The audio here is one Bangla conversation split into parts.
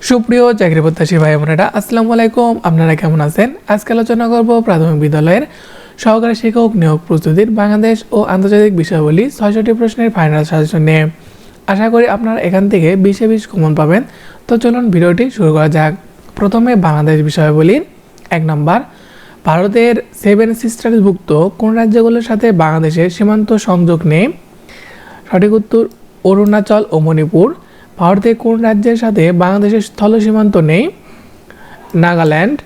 সুপ্রিয় চাকরি প্রত্যাশী ভাই বোনেরা, আসসালামু আলাইকুম। আপনারা কেমন আছেন? আজকে আলোচনা করব প্রাথমিক বিদ্যালয়ের সহকারী শিক্ষক নিয়োগ প্রস্তুতির বাংলাদেশ ও আন্তর্জাতিক বিষয়াবলী ৬৬টি প্রশ্নের ফাইনাল সাজেশন নিয়ে। আশা করি আপনারা এখান থেকে 20-20 কমন পাবেন। তো চলুন ভিডিওটি শুরু করা যাক। প্রথমে বাংলাদেশ বিষয়াবলী। 1 নম্বর, ভারতের 7 সিস্টার্সভুক্ত কোন রাজ্যগুলোর সাথে বাংলাদেশের সীমান্ত সংযোগ নেই? সঠিক উত্তর অরুণাচল ও মণিপুর। ভারতের কোন রাজ্যের সাথে বাংলাদেশের স্থল সীমান্ত নেই? নাগাল্যান্ড।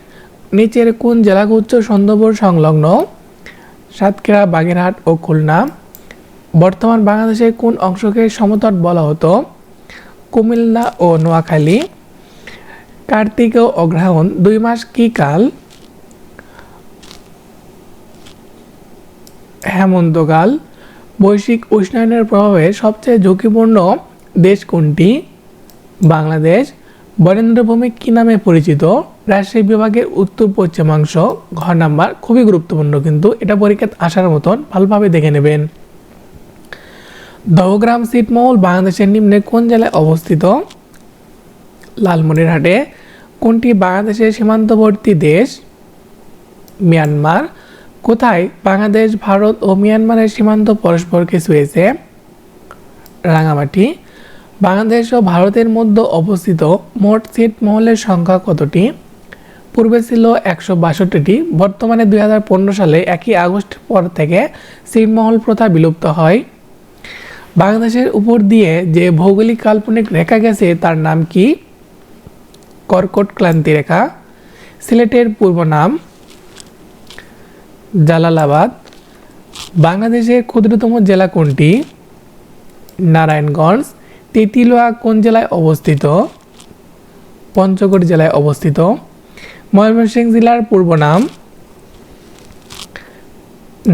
নিচের কোন জেলা উচ্চ সুন্দরবন সংলগ্ন? সাতক্ষীরা, বাগেরহাট ও খুলনা। বর্তমান বাংলাদেশের কোন অংশকে সমতট বলা হতো? কুমিল্লা ও নোয়াখালী। কার্তিক ও অগ্রহায়ণ 2 মাস কি কাল? হেমন্তকাল। বৈশ্বিক উষ্ণায়নের প্রভাবে সবচেয়ে ঝুঁকিপূর্ণ দেশ কোনটি? বাংলাদেশ। বরেন্দ্রভূমি কি নামে পরিচিত? রাজশাহী বিভাগের উত্তর পশ্চিমাংশ। ঘ নাম্বার, খুবই গুরুত্বপূর্ণ, কিন্তু এটা পরীক্ষায় আসার মতন, ভালোভাবে দেখে নেবেন। দহগ্রাম ছিটমহল বাংলাদেশের নিম্নে কোন জেলায় অবস্থিত? লালমনিরহাটে। কোনটি বাংলাদেশের সীমান্তবর্তী দেশ? মিয়ানমার। কোথায় বাংলাদেশ, ভারত ও মিয়ানমারের সীমান্ত পরস্পরকে ছুঁয়েছে? রাঙামাটি। বাংলাদেশ ও ভারতের মধ্যে অবস্থিত মোট ছিটমহলের সংখ্যা কতটি? পূর্বে ছিল 162টি। বর্তমানে 2015 সালে 1 আগস্ট পর থেকে ছিটমহল প্রথা বিলুপ্ত হয়। বাংলাদেশের উপর দিয়ে যে ভৌগোলিক কাল্পনিক রেখা গেছে তার নাম কি? কর্কট ক্রান্তি রেখা। সিলেটের পূর্ব নাম? জালালাবাদ। বাংলাদেশের ক্ষুদ্রতম জেলা কোনটি? নারায়ণগঞ্জ। তেঁতুলিয়া কোন জেলায় অবস্থিত? পঞ্চগড় জেলায় অবস্থিত। ময়মনসিংহ জেলার পূর্ব নাম?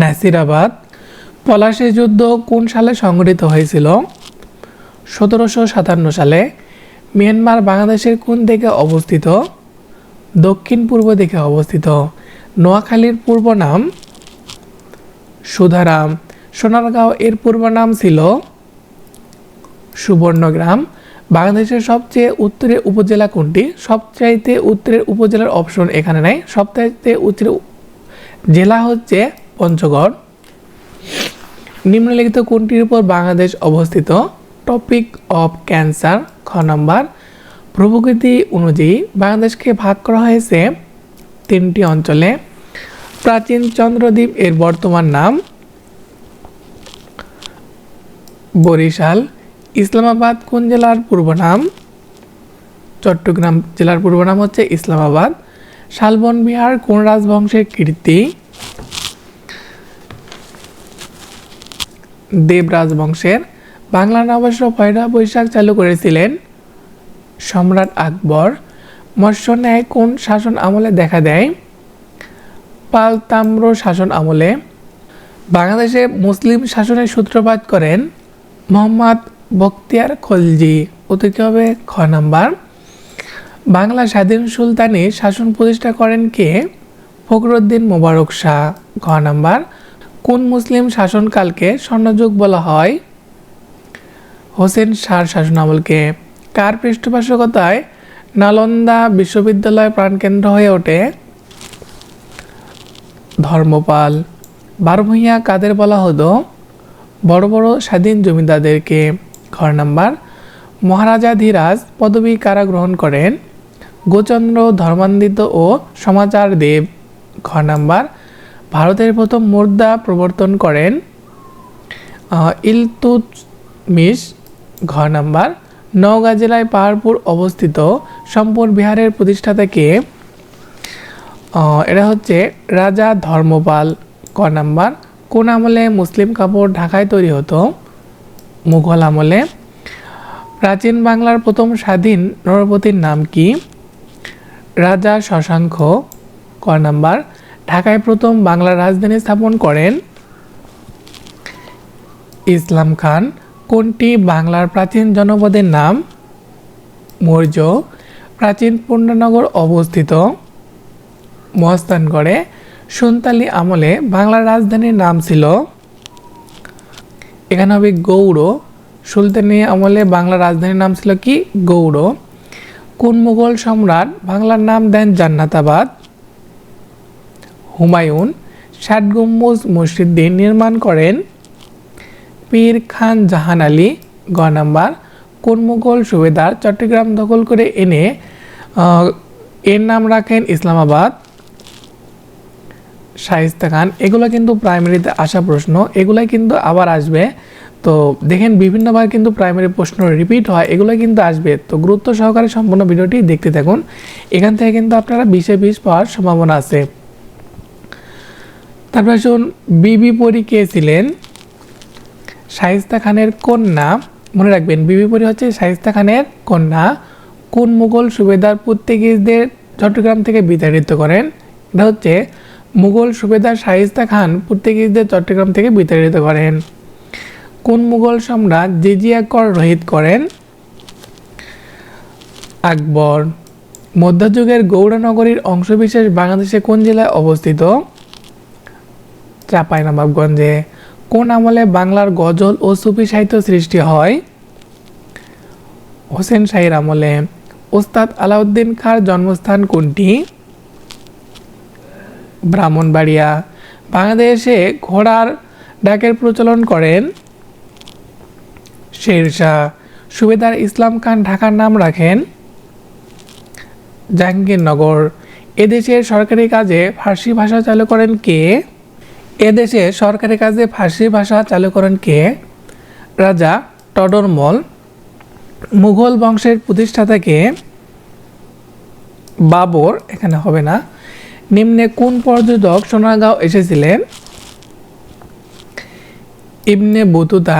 নাসিরাবাদ। পলাশী যুদ্ধ কোন সালে সংঘটিত হয়েছিল? 1757 সালে। মিয়ানমার বাংলাদেশের কোন দিকে অবস্থিত? দক্ষিণ পূর্ব দিকে অবস্থিত। নোয়াখালীর পূর্ব নাম? সুধারাম। সোনারগাঁও এর পূর্ব নাম ছিল সুবর্ণগ্রাম। বাংলাদেশের সবচেয়ে উত্তরের উপজেলা কোনটি? সবচাইতে উত্তরের উপজেলার অপশন এখানে নাই। সবচাইতে উত্তরের জেলা হচ্ছে পঞ্চগড়। নিম্নলিখিত কোনটির উপর বাংলাদেশ অবস্থিত? Topic of cancer. খ নম্বর, ভূপ্রকৃতি অনুযায়ী বাংলাদেশকে ভাগ করা হয়েছে 3টি অঞ্চলে। প্রাচীন চন্দ্রদ্বীপ এর বর্তমান নাম? বরিশাল। ইসলামাবাদ কোন জেলার পূর্ব নাম? চট্টগ্রাম জেলার পূর্ব নাম হচ্ছে ইসলামাবাদ। শালবন বিহার কোন রাজবংশের কীর্তি? দেব রাজবংশের। বাংলা নববর্ষ 1 বৈশাখ চালু করেছিলেন সম্রাট আকবর। মৎস্য ন্যায় কোন শাসন আমলে দেখা দেয়? পাল তাম্র শাসন আমলে। বাংলাদেশে মুসলিম শাসনের সূত্রপাত করেন মোহাম্মদ বখতিয়ার খলজি। উত্তর কী হবে? খ নাম্বার। বাংলা স্বাধীন সুলতানি শাসন প্রতিষ্ঠা করেন কে? ফখরুদ্দিন মোবারক শাহ। ঘ নাম্বার। কোন মুসলিম শাসনকালকে স্বর্ণযুগ বলা হয়? হোসেন শাহর শাসনামলকে। কার পৃষ্ঠপোষকতায় নালন্দা বিশ্ববিদ্যালয় প্রাণকেন্দ্র হয়ে ওঠে? ধর্মপাল। বারোভূঁইয়া কাদের বলা হতো? বড় বড় স্বাধীন জমিদারদেরকে। ঘ নাম্বার। মহারাজা ধীরাজ পদবী কারা গ্রহণ করেন? গোচন্দ্র, ধর্মান্বিত ও সমাচার দেব। ঘ নাম্বার। ভারতের প্রথম মুদ্রা প্রবর্তন করেন ইলতুৎমিশ। ঘ নাম্বার। নওগাঁ জেলায় পাহাড়পুর অবস্থিত সম্পূর বিহারের প্রতিষ্ঠাতা কে? এটা হচ্ছে রাজা ধর্মপাল। ক নাম্বার। কোন আমলে মুসলিম কাপড় ঢাকায় তৈরি হতো? মুঘল আমলে। প্রাচীন বাংলার প্রথম স্বাধীন নরপতির নাম কি? রাজা শশাঙ্ক। ক নাম্বার। ঢাকায় প্রথম বাংলার রাজধানী স্থাপন করেন ইসলাম খান। কোনটি বাংলার প্রাচীন জনপদের নাম? মৌর্য। প্রাচীন পূর্ণনগর অবস্থিত মহাস্থানগড়ে। সুন্তালী আমলে বাংলার রাজধানীর নাম ছিল, এখানে হবে গৌড়। সুলতানি আমলে বাংলার রাজধানীর নাম ছিল কি? গৌড়। কোন মুঘল সম্রাট বাংলার নাম দেন জান্নাতাবাদ? হুমায়ুন। 60 গম্বুজ মসজিদটি নির্মাণ করেন পীর খান জাহান আলী। গ নাম্বার, কোন মুঘল সুবেদার চট্টগ্রাম দখল করে এনে এর নাম রাখেন ইসলামাবাদ? শায়েস্তা খান। এগুলো কিন্তু প্রাইমারিতে আসা প্রশ্ন, এগুলাই কিন্তু আবার আসবে। তো দেখেন বিভিন্নবার কিন্তু প্রাইমারি প্রশ্ন রিপিট হয়, এগুলো কিন্তু আসবে। তো গুরুত্ব সহকারে সম্পূর্ণ ভিডিওটি দেখতে থাকুন, এখান থেকে কিন্তু আপনারা 20-এ 20 পাওয়ার সম্ভাবনা আছে। তারপর আসুন, বিবি পরী কে ছিলেন? শায়েস্তা খানের কন্যা। মনে রাখবেন, বিবি পরী হচ্ছে শায়েস্তা খানের কন্যা। কোন মুঘল সুবেদার পর্তুগিজদের চট্টগ্রাম থেকে বিতাড়িত করেন? এটা হচ্ছে মুঘল সুবেদার শায়েস্তা খান পর্তুগিজদের চট্টগ্রাম থেকে বিতাড়িত করেন। কোন মুঘল সম্রাট জিজিয়া কর রহিত করেন? আকবর। মধ্যযুগের গৌড়নগরীর অংশবিশেষ বাংলাদেশে কোন জেলায় অবস্থিত? চাঁপাইনবাবগঞ্জে। কোন আমলে বাংলার গজল ও সুফি সাহিত্য সৃষ্টি হয়? হোসেন শাহীর আমলে। ওস্তাদ আলাউদ্দিন খাঁর জন্মস্থান কোনটি? ব্রাহ্মণবাড়িয়া। বাংলাদেশে ঘোড়ার ডাকের প্রচলন করেন শেরশাহ। সুবেদার ইসলাম খান ঢাকার নাম রাখেন জাহাঙ্গীরনগর। এদেশের সরকারি কাজে ফার্সি ভাষা চালু করেন কে? এদেশে সরকারি কাজে ফার্সি ভাষা চালু করেন কে? রাজা টডরমল। মুঘল বংশের প্রতিষ্ঠাতা কে? বাবর। এখানে হবে না। নিম্নে কোন পর্যটক সোনারগাঁও এসেছিলেন? Ibn Battuta.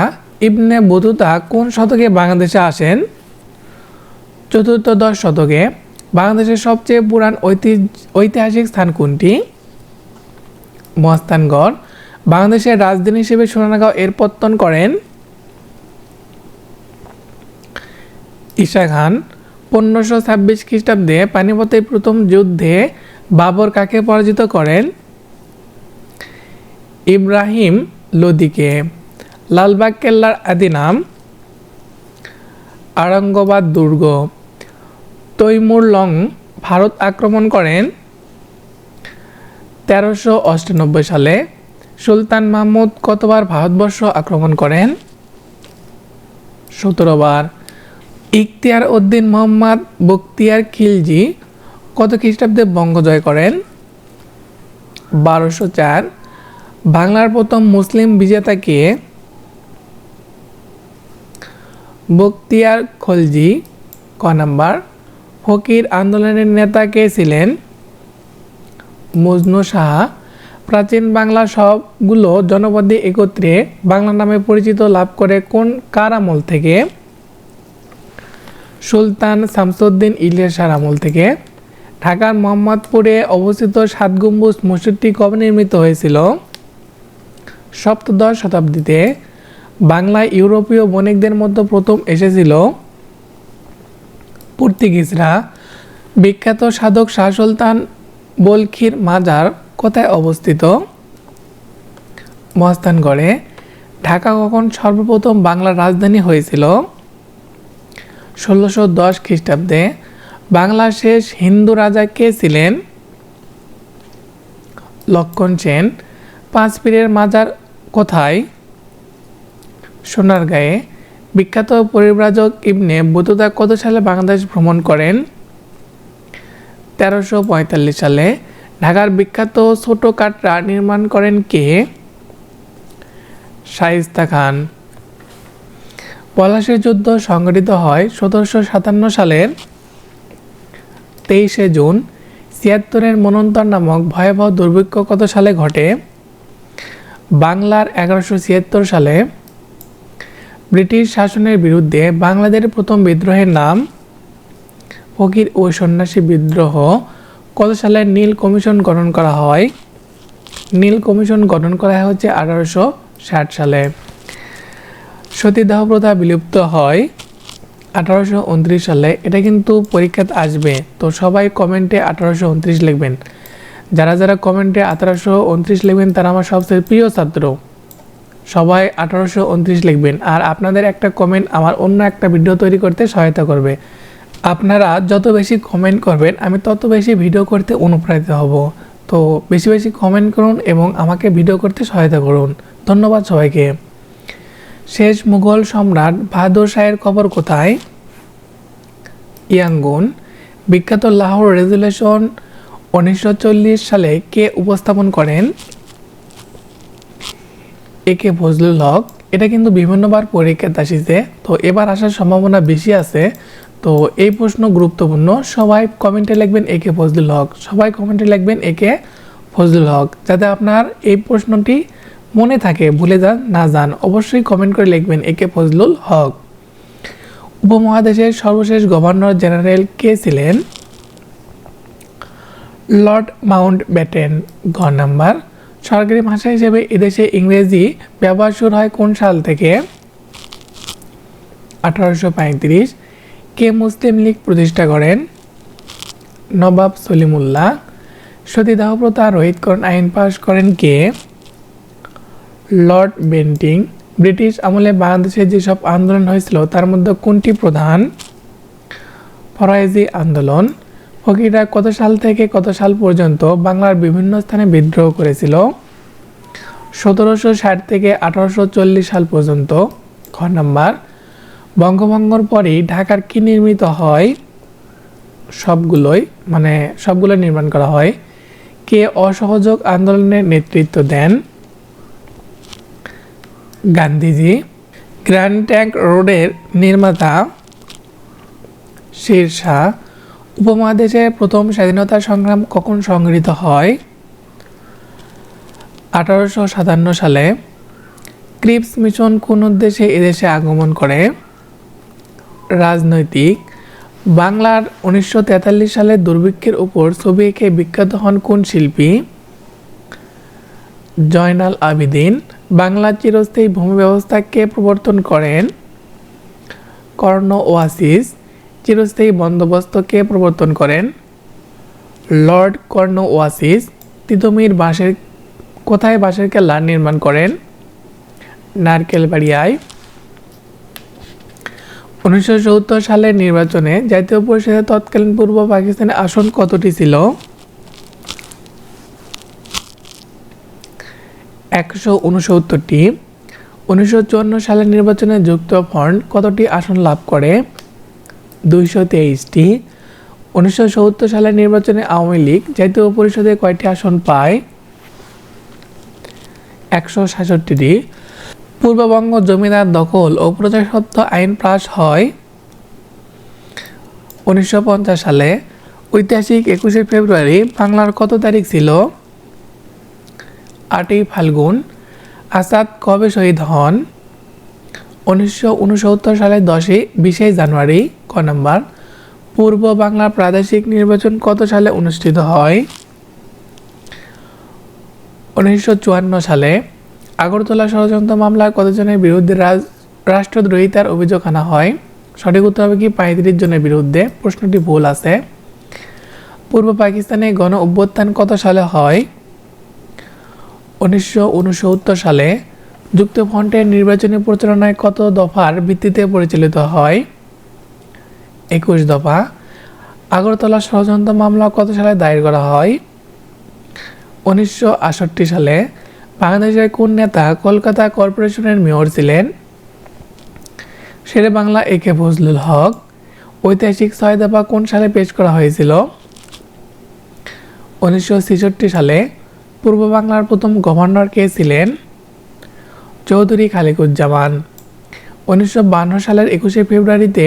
ইবনে বতুতা কোন শতকে বাংলাদেশে আসেন? চতুর্থ-10 শতকে। বাংলাদেশের সবচেয়ে পুরান ঐতিহাসিক স্থান কোনটি? মহাস্থানগড়। বাংলাদেশের রাজধানী হিসেবে সোনারগাঁও এর পত্তন করেন ঈসা খান। 1526 খ্রিস্টাব্দে পানিপথের প্রথম যুদ্ধে বাবর কাকে পরাজিত করেন? ইব্রাহিম লোদিকে। লালবাগ কেল্লার আদি নাম? আরঙ্গাবাদ দুর্গ। তৈমুর লং ভারত আক্রমণ করেন 1398 সালে। সুলতান মাহমুদ কতবার ভারতবর্ষ আক্রমণ করেন? 17 বার। ইখতিয়ার উদ্দিন মোহাম্মদ বখতিয়ার খিলজি কত খ্রিস্টাব্দে বঙ্গ জয় করেন? 1204। বাংলার প্রথম মুসলিম বিজেতা কে? বখতিয়ার খলজি। ক নাম্বার, ফকির আন্দোলনের নেতা কে ছিলেন? মজনু শাহ। প্রাচীন বাংলা সবগুলো জনপদে একত্রে বাংলা নামে পরিচিত লাভ করে কার আমল থেকে? সুলতান শামসুদ্দিন ইলিয়াসের আমল থেকে। ঢাকার মোহাম্মদপুরে অবস্থিত 7 গম্বুজ মসজিদটি কবে নির্মিত হয়েছিল? সপ্তদশ শতাব্দীতে। বাংলায় ইউরোপীয় বণিকদের মধ্যে প্রথম এসেছিল পর্তুগিজরা। বিখ্যাত সাধক শাহ সুলতান বলখির মাজার কোথায় অবস্থিত? মহাস্থানগড়ে। ঢাকা কখন সর্বপ্রথম বাংলার রাজধানী হয়েছিল? 1610 খ্রিস্টাব্দে। বাংলার শেষ হিন্দু রাজা কে ছিলেন? লক্ষণ সেন। 5 পীরের মাজার কোথায়? সোনারগাঁয়ে। বিখ্যাত পরিব্রাজক ইবনে বতুতা কত সালে বাংলাদেশ ভ্রমণ করেন? 1345 সালে। ঢাকার বিখ্যাত ছোট কাটরা নির্মাণ করেন কে? শায়েস্তা খান। পলাশীর যুদ্ধ সংঘটিত হয় 1757 সালের 23শে জুন। 76-এর মন্বন্তর নামক ভয়াবহ দুর্ভিক্ষ কত সালে ঘটে? বাংলার 1176 সালে। ব্রিটিশ শাসনের বিরুদ্ধে বাংলাদেশের প্রথম বিদ্রোহের নাম? ফকির ও সন্ন্যাসী বিদ্রোহ। কত সালে নীল কমিশন গঠন করা হয়? নীল কমিশন গঠন করা হচ্ছে 1860 সালে। সতীদাহ প্রথা বিলুপ্ত হয় 1829 সালে। এটা কিন্তু পরীক্ষাতে আসবে, তো সবাই কমেন্টে 1829 লিখবেন। যারা যারা কমেন্টে 1829 লিখবেন তারা আমার সবচেয়ে প্রিয় ছাত্র। সবাই 1829 লিখবেন, আর আপনাদের একটা কমেন্ট আমার অন্য একটা ভিডিও তৈরি করতে সহায়তা করবে। আপনারা যত বেশি কমেন্ট করবেন আমি তত বেশি ভিডিও করতে অনুপ্রাণিত হব। তো বেশি বেশি কমেন্ট করুন এবং আমাকে ভিডিও করতে সহায়তা করুন। ধন্যবাদ সবাইকে। শেষ মুঘল সম্রাট বাহাদুর শাহের কবর কোথায়? ইয়াঙ্গুন। বিখ্যাত লাহোর রেজুলেশন 1940 সালে কে উপস্থাপন করেন? একে ফজলুল হক। এটা কিন্তু বিভিন্নবার পরীক্ষাতে আসিছে, তো এবার আসার সম্ভাবনা বেশি আছে। তো এই প্রশ্ন গুরুত্বপূর্ণ, সবাই কমেন্টে লিখবেন একে ফজলুল হক, সবাই কমেন্টে লিখবেন একে ফজলুল হক, যাতে আপনার এই প্রশ্নটি মনে থাকে, ভুলে না যান। অবশ্যই কমেন্ট করে লিখবেন একে ফজলুল হক। উপমহাদেশের সর্বশেষ গভর্নর জেনারেল কে ছিলেন? Lord Mount Batten. ঘ নাম্বার। সরকারি ভাষা হিসেবে এদেশে ইংরেজি ব্যবহার শুরু হয় কোন সাল থেকে? 1835। কে মুসলিম লীগ প্রতিষ্ঠা করেন? নবাব সলিমুল্লাহ। সতীদাহ প্রথা রহিতকরণ আইন পাশ করেন কে? Lord Bentinck. ব্রিটিশ আমলে বাংলাদেশে যেসব আন্দোলন হয়েছিল তার মধ্যে কোনটি প্রধান? ফরায়েজি আন্দোলন। ফকিররা কত সাল থেকে কত সাল পর্যন্ত বাংলার বিভিন্ন স্থানে বিদ্রোহ করেছিল? 1760 থেকে 1840 সাল পর্যন্ত। খ নাম্বার। বঙ্গভঙ্গর পরই ঢাকার কি নির্মিত হয়? সবগুলো নির্মাণ করা হয়। কে অসহযোগ আন্দোলনের নেতৃত্ব দেন? গান্ধীজি। গ্র্যান্ড ট্যাঙ্ক রোডের নির্মাতা শের শাহ। উপমহাদেশের প্রথম স্বাধীনতা সংগ্রাম কখন সংঘটিত হয়? 1857 সালে। ক্রিপস মিশন কোন উদ্দেশ্যে এদেশে আগমন করে? রাজনৈতিক। বাংলার 1943 সালে দুর্ভিক্ষের উপর ছবি এঁকে বিখ্যাত হন কোন শিল্পী? জয়নাল আবেদিন। বাংলার চিরস্থায়ী ভূমি ব্যবস্থা কে প্রবর্তন করেন? কর্ণ ওয়াসিস। চিরস্থায়ী বন্দোবস্ত কে প্রবর্তন করেন? লর্ড কর্ণ ওয়াসিস। তিতুমির কোথায় বাঁশের কেল্লা নির্মাণ করেন? নারকেলবাড়িয়ায়। 1970 সালের নির্বাচনে জাতীয় পরিষদের তৎকালীন পূর্ব পাকিস্তানের আসন কতটি ছিল? 169টি। 1954 সালের নির্বাচনে যুক্তফ্রন্ট কতটি আসন লাভ করে? 223টি। 1970 সালের নির্বাচনে আওয়ামী লীগ জাতীয় পরিষদে কয়টি আসন পায়? 166টি। পূর্ববঙ্গ জমিদার দখল ও প্রজাস্বত্ব আইন পাস হয় 1950 সালে। ঐতিহাসিক 21শে ফেব্রুয়ারি বাংলার কত তারিখ ছিল? 8ই ফাল্গুন। আসাদ কবে শহীদ হন? 1969 সালের 20শে জানুয়ারি। ক নাম্বার। পূর্ব বাংলার প্রাদেশিক নির্বাচন কত সালে অনুষ্ঠিত হয়? 1954 সালে। আগরতলা ষড়যন্ত্র মামলায় কতজনের বিরুদ্ধে রাষ্ট্রদ্রোহিতার অভিযোগ আনা হয়? সঠিক উত্তর হবে কি 35 জনের বিরুদ্ধে। প্রশ্নটি ভুল আছে। পূর্ব পাকিস্তানে গণ অভ্যুত্থান কত সালে হয়? 1969 সালে। যুক্তফ্রন্টের নির্বাচনী প্রচারণায় কত দফার ভিত্তিতে পরিচালিত হয়? 21 দফা। আগরতলা ষড়যন্ত্র মামলা কত সালে দায়ের করা হয়? 1968 সালে। বাংলাদেশের কোন নেতা কলকাতা কর্পোরেশনের মেয়র ছিলেন? শেরে বাংলা একে ফজলুল হক। ঐতিহাসিক 6 দফা কোন সালে পেশ করা হয়েছিল? 1966 সালে। পূর্ব বাংলার প্রথম গভর্নর কে ছিলেন? চৌধুরী খালিকুজ্জামান। 1952 সালের 21শে ফেব্রুয়ারিতে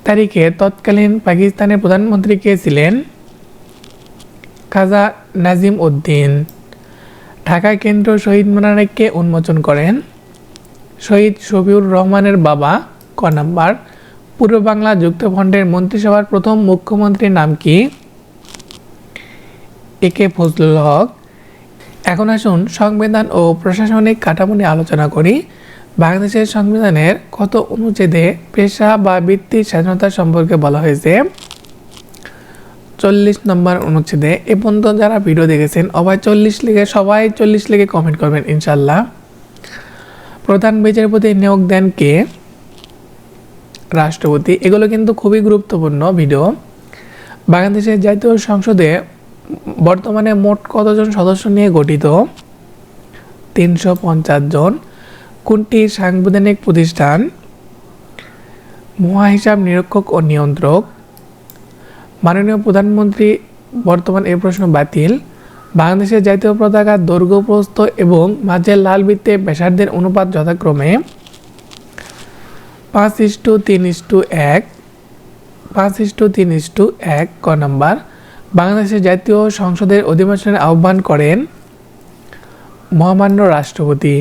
তারিখে তৎকালীন পাকিস্তানের প্রধানমন্ত্রী কে ছিলেন? খাজা নাজিম উদ্দিন। ঢাকা কেন্দ্রীয় শহীদ মিনারে কে উন্মোচন করেন? শহীদ শফিউর রহমানের বাবা। ক নাম্বার। পূর্ব বাংলা যুক্তফ্রন্টের মন্ত্রিসভার প্রথম মুখ্যমন্ত্রীর নাম কি? একে ফজলুল হক। এখন আসুন সংবিধান ও প্রশাসনিক কাঠামো নিয়ে আলোচনা করি। বাংলাদেশের সংবিধানের কত অনুচ্ছেদে পেশা বা বৃত্তির স্বাধীনতা সম্পর্কে বলা হয়েছে? 40 নম্বর অনুচ্ছেদে। এ পর্যন্ত যারা ভিডিও দেখেছেন সবাই 40 লিখে কমেন্ট করবেন ইনশাল্লাহ। প্রধান বিচারপতি নিয়োগ দেন কে? রাষ্ট্রপতি। এগুলো কিন্তু খুবই গুরুত্বপূর্ণ ভিডিও। বাংলাদেশের জাতীয় সংসদে বর্তমানে মোট কতজন সদস্য নিয়ে গঠিত? 350 জন। কোনটি সাংবিধানিক প্রতিষ্ঠান? মহাহিসাব নিরীক্ষক ও নিয়ন্ত্রক। মাননীয় প্রধানমন্ত্রী বর্তমান এই প্রশ্ন বাতিল। বাংলাদেশের জাতীয় পতাকার দৈর্ঘ্য, প্রস্থ এবং মাঝের লাল বৃত্তে ব্যাসার্ধের অনুপাত যথাক্রমে 5:3:1, 5:3:1। ক নাম্বার। বাংলাদেশের জাতীয় সংসদের অধিবেশনের আহ্বান করেন মহামান্য রাষ্ট্রপতি।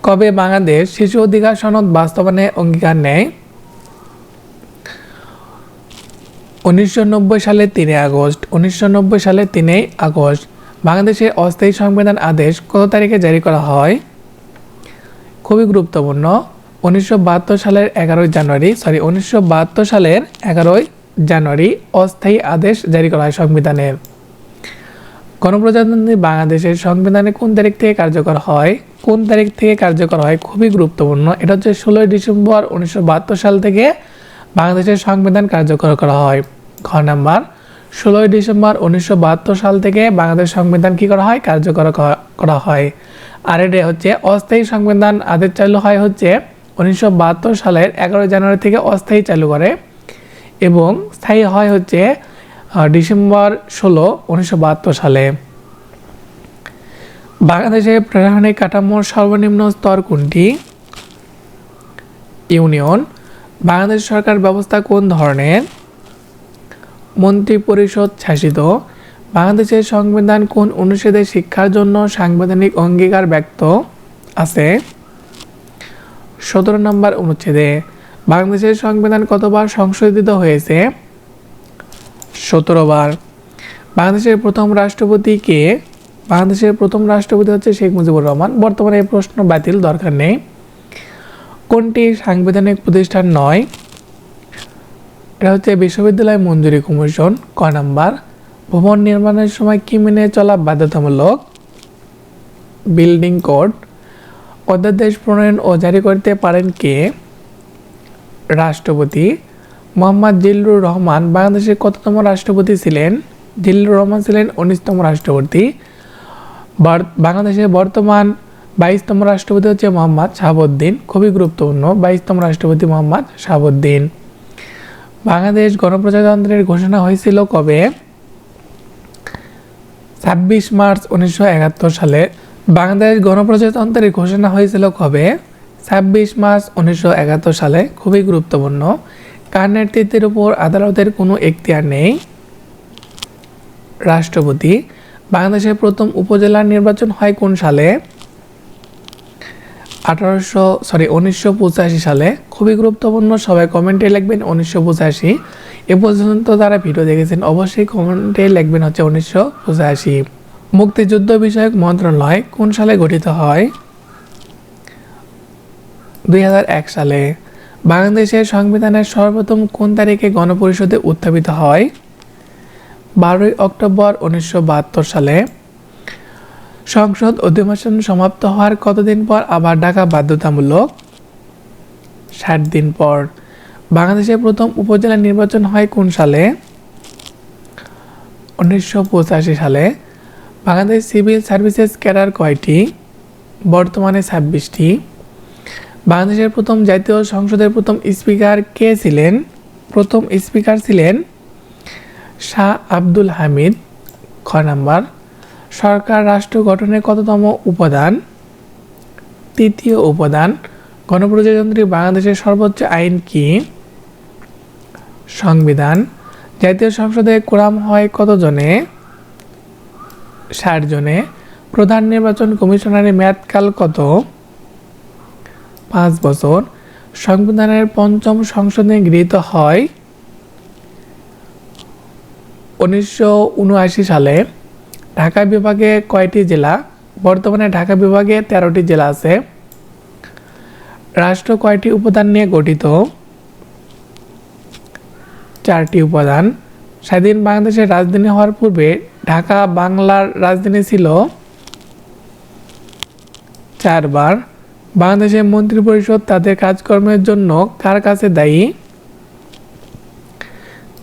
কবে বাংলাদেশ শিশু অধিকার সনদ বাস্তবায়নে অঙ্গীকার নেয়? 1990 সালের 3 আগস্ট। 1990 সালের 3 আগস্ট। বাংলাদেশের অস্থায়ী সংবিধান আদেশ কত তারিখে জারি করা হয়? খুবই গুরুত্বপূর্ণ। 1972 সালের 11 জানুয়ারি, 1972 সালের 11 জানুয়ারি অস্থায়ী আদেশ জারি করা হয় সংবিধানের। গণপ্রজাতন্ত্রী বাংলাদেশের সংবিধানে কোন তারিখ থেকে কার্যকর হয়? কোন তারিখ থেকে কার্যকর হয়? খুবই গুরুত্বপূর্ণ। এটা হচ্ছে 16 ডিসেম্বর 1972 সাল থেকে বাংলাদেশের সংবিধান কার্যকর করা হয়। ঘ নাম্বার। 16 ডিসেম্বর 1972 সাল থেকে বাংলাদেশ সংবিধান কি করা হয়? কার্যকর করা হয়। আর এটা হচ্ছে অস্থায়ী সংবিধান আদেশ চালু হয় হচ্ছে 1972 সালের 11 জানুয়ারি থেকে অস্থায়ী চালু করে এবং স্থায়ী হয় হচ্ছে ডিসেম্বর 16, 1972 সালে। বাংলাদেশের প্রশাসনিক কাঠামোর সর্বনিম্ন স্তর কোনটি? ইউনিয়ন। বাংলাদেশ সরকার ব্যবস্থা কোন ধরনের? মন্ত্রিপরিষদ শাসিত। বাংলাদেশের সংবিধান কোন অনুচ্ছেদে শিক্ষার জন্য সাংবিধানিক অঙ্গীকার ব্যক্ত আছে? 17 নম্বর অনুচ্ছেদে। বাংলাদেশের সংবিধান কতবার সংশোধিত হয়েছে? 17 বার। বাংলাদেশের প্রথম রাষ্ট্রপতি কে? বাংলাদেশের প্রথম রাষ্ট্রপতি হচ্ছে শেখ মুজিবুর রহমান। বর্তমানে এই প্রশ্ন বাতিল, দরকার নেই। কোনটি সাংবিধানিক প্রতিষ্ঠান নয়? এটা হচ্ছে বিশ্ববিদ্যালয় মঞ্জুরি কমিশন। ক নাম্বার। ভবন নির্মাণের সময় কি মেনে চলা বাধ্যতামূলক? Building code. অধ্যাদেশ প্রণয়ন ও জারি করতে পারেন কে? রাষ্ট্রপতি। মোহাম্মদ জিল্লুর রহমান বাংলাদেশের কততম রাষ্ট্রপতি ছিলেন? জিল্লুর রহমান ছিলেন 19তম রাষ্ট্রপতি। বাংলাদেশের বর্তমান 22তম রাষ্ট্রপতি হচ্ছে মোহাম্মদ শাহাবুদ্দিন। খুবই গুরুত্বপূর্ণ, 22তম রাষ্ট্রপতি মোহাম্মদ শাহাবুদ্দিন। বাংলাদেশ গণপ্রজাতন্ত্রের ঘোষণা হয়েছিল কবে? 26 মার্চ 1971 সালে। বাংলাদেশ গণপ্রজাতন্ত্রের ঘোষণা হয়েছিল কবে? 26 মার্চ 1971 সালে। খুবই গুরুত্বপূর্ণ। কার নেতৃত্বের উপর আদালতের কোনো এখতিয়ার নেই? রাষ্ট্রপতি। বাংলাদেশের প্রথম উপজেলার নির্বাচন হয় কোন সালে? 1985 সালে। খুবই গুরুত্বপূর্ণ, সবাই কমেন্টে লিখবেন 1985। এ পর্যন্ত যারা ভিডিও দেখেছেন অবশ্যই কমেন্টে লিখবেন হচ্ছে 1985। মুক্তিযুদ্ধ বিষয়ক মন্ত্রণালয় কোন সালে গঠিত হয়? 2001 সালে। বাংলাদেশের সংবিধানের সর্বপ্রথম কোন তারিখে গণপরিষদে উত্থাপিত হয়? 12 অক্টোবর 1972 সালে। সংসদ অধিবেশন সমাপ্ত হওয়ার কতদিন পর আবার ডাকা বাধ্যতামূলক? 60 দিন পর। বাংলাদেশের প্রথম উপজেলা নির্বাচন হয় কোন সালে? 1985 সালে। বাংলাদেশ সিভিল সার্ভিসেস ক্যাডার কয়টি? বর্তমানে 26টি। বাংলাদেশের প্রথম জাতীয় সংসদের প্রথম স্পিকার কে ছিলেন? প্রথম স্পিকার ছিলেন শাহ আব্দুল হামিদ। খ নাম্বার। সরকার রাষ্ট্র গঠনের কততম উপাদান? তৃতীয় উপাদান। গণপ্রজাতন্ত্রী বাংলাদেশের সর্বোচ্চ আইন কি? সংবিধান। জাতীয় সংসদে কোরাম হয় কত জনে? 60 জনে। প্রধান নির্বাচন কমিশনারের মেয়াদকাল কত? 5 বছর। সংবিধানের পঞ্চম সংশোধনী গৃহীত হয় 1979 সালে। ঢাকা বিভাগে কয়টি জেলা? বর্তমানে ঢাকা বিভাগে 13টি জেলা আছে। রাষ্ট্র কয়টি উপাদান নিয়ে গঠিত? 4টি উপাদান। স্বাধীন বাংলাদেশের রাজধানী হওয়ার পূর্বে ঢাকা বাংলার রাজধানী ছিল 4 বার। বাংলাদেশের মন্ত্রিপরিষদ তাদের কাজকর্মের জন্য কার কাছে দায়ী?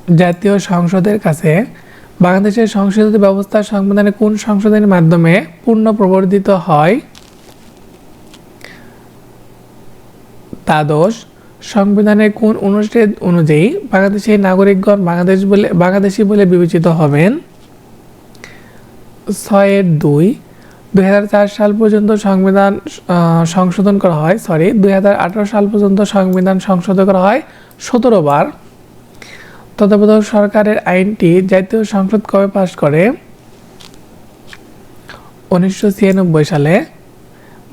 জাতীয় সংসদের কাছে বাংলাদেশের সংশোধিত ব্যবস্থা সংবিধানে কোন সংশোধনের মাধ্যমে পূর্ণ প্রবর্তিত হয়? দ্বাদশ, সংবিধানের কোন অনুচ্ছেদ অনুযায়ী বাংলাদেশের নাগরিকগণ বাংলাদেশী বলে বিবেচিত হবেন? 6-2, 2004 সাল পর্যন্ত সংবিধান সংশোধন করা হয় 2018 সাল পর্যন্ত সংবিধান সংশোধন করা হয় 17 বার। তত্ত্বাবধায়ক সরকারের আইনটি জাতীয় সংসদ কবে পাশ করে? 1996 সালে।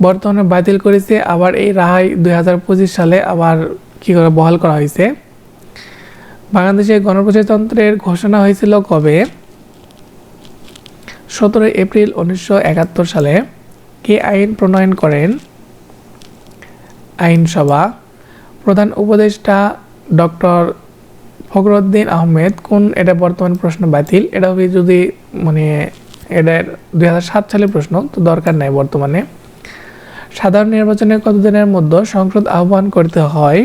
বর্তমানে বাতিল করেছে, আবার এই রায় 2025 সালে আবার বহাল করা হয়েছে। বাংলাদেশে গণপ্রজাতন্ত্রের ঘোষণা হয়েছিল কবে? 17 এপ্রিল 1971 সালে। কে আইন প্রণয়ন করেন? আইনসভা। প্রধান উপদেষ্টা ডক্টর ফখরুদ্দীন আহমেদ কোন, এটা বর্তমান প্রশ্ন বাতিল, এটা হবে যদি এটার 2007 সালের প্রশ্ন, তো দরকার নাই বর্তমানে। সাধারণ নির্বাচনে কতদিনের মধ্যে সংসদ আহ্বান করতে হয়?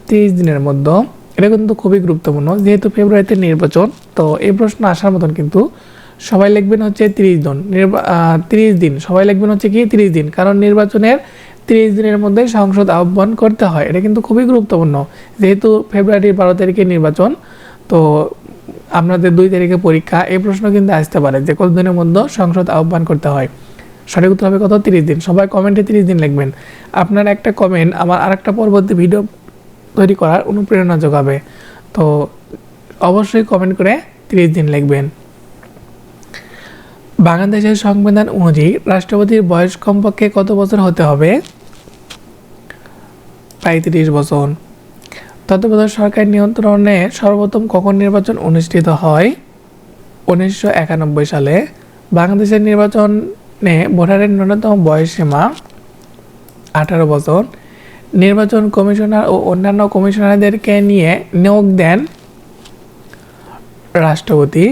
30 দিনের মধ্যে। এটা কিন্তু খুবই গুরুত্বপূর্ণ, যেহেতু ফেব্রুয়ারিতে নির্বাচন, তো এই প্রশ্ন আসার মতন কিন্তু সবাই লিখবেন হচ্ছে 30 দিন, সবাই লিখবেন হচ্ছে 30 দিন, কারণ নির্বাচনের 30 দিনের মধ্যে সংসদ আহ্বান করতে হয়। এটা কিন্তু খুবই গুরুত্বপূর্ণ, যেহেতু ফেব্রুয়ারির 12 তারিখে নির্বাচন, তো আপনাদের 2 তারিখে পরীক্ষা, এই প্রশ্ন কিন্তু আসতে পারে যে কতদিনের মধ্যে সংসদ আহ্বান করতে হয়। সঠিক উত্তর হবে কত? 30 দিন। সবাই কমেন্টে 30 দিন লিখবেন। আপনার একটা কমেন্ট আমার আরেকটা পরবর্তী ভিডিও তৈরি করার অনুপ্রেরণা যোগাবে, তো অবশ্যই কমেন্ট করে 30 দিন লিখবেন। বাংলাদেশের সংবিধান অনুযায়ী রাষ্ট্রপতির বয়স কমপক্ষে কত বছর হতে হবে? 35 বছর। তত্ত্বাবধায়ক সরকার নিয়ন্ত্রণে সর্বপ্রথম কখন নির্বাচন অনুষ্ঠিত হয়? 1991 সালে। বাংলাদেশের নির্বাচনে ভোটারের ন্যূনতম বয়সসীমা 18 বছর। নির্বাচন কমিশনার ও অন্যান্য কমিশনারদেরকে নিয়ে নিয়োগ দেন রাষ্ট্রপতি।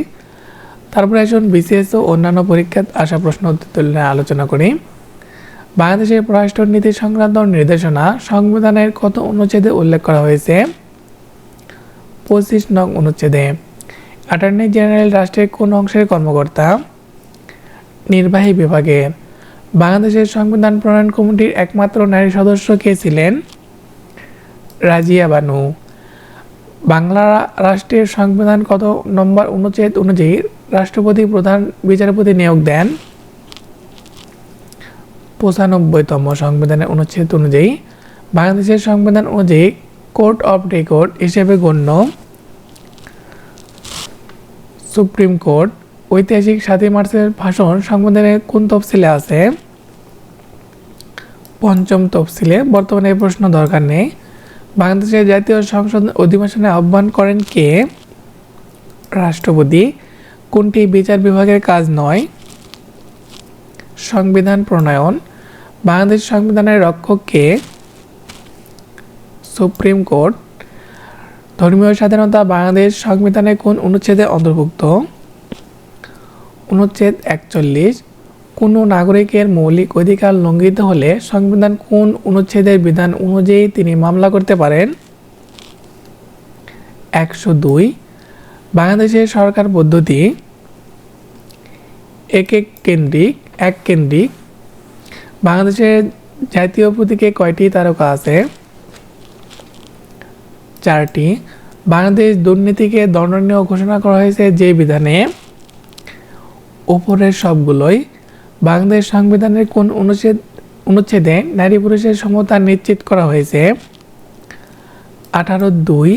তারপরে আসুন বিসিএস ও অন্যান্য পরীক্ষায় আসা প্রশ্ন উত্তর নিয়ে আলোচনা করি। বাংলাদেশের পররাষ্ট্র নীতি সংক্রান্ত নির্দেশনা সংবিধানের কত অনুচ্ছেদে উল্লেখ করা হয়েছে? 25 নং অনুচ্ছেদে। অ্যাটর্নি জেনারেল রাষ্ট্রের কোন অংশের কর্মকর্তা? নির্বাহী বিভাগের। বাংলাদেশের সংবিধান প্রণয়ন কমিটির একমাত্র নারী সদস্য কে ছিলেন? রাজিয়া বানু। বাংলা রাষ্ট্রের সংবিধান কত নম্বর অনুচ্ছেদ অনুযায়ী রাষ্ট্রপতি প্রধান বিচারপতি নিয়োগ দেন? 95তম সংবিধানের অনুচ্ছেদ অনুযায়ী। বাংলাদেশের সংবিধান অনুযায়ী কোর্ট অফ রেকর্ড হিসেবে গণ্য সুপ্রিম কোর্ট। ঐতিহাসিক 7 মার্চের ভাষণ সংবিধানের কোন তফসিলে আছে? 5ম তফসিলে। বর্তমানে এই প্রশ্ন দরকার নেই। বাংলাদেশের জাতীয় সংসদ অধিবেশনে আহ্বান করেন কে? রাষ্ট্রপতি। কোনটি বিচার বিভাগের কাজ নয়? সংবিধান প্রণয়ন। বাংলাদেশ সংবিধানের রক্ষক কে? Supreme court. ধর্মীয় স্বাধীনতা বাংলাদেশ সংবিধানের কোন অনুচ্ছেদে অন্তর্ভুক্ত? অনুচ্ছেদ 41। কোনো নাগরিকের মৌলিক অধিকার লঙ্ঘিত হলে সংবিধান কোন অনুচ্ছেদের বিধান অনুযায়ী তিনি মামলা করতে পারেন? 102। বাংলাদেশের সরকার পদ্ধতি এক কেন্দ্রিক। বাংলাদেশের জাতীয় প্রতীকে কয়টি তারকা আছে? 4টি। বাংলাদেশ দুর্নীতিকে দণ্ডনীয় ঘোষণা করা হয়েছে যে বিধানে? উপরের সবগুলোই। বাংলাদেশ সংবিধানের কোন অনুচ্ছেদে নারী পুরুষের সমতা নিশ্চিত করা হয়েছে? 18(2)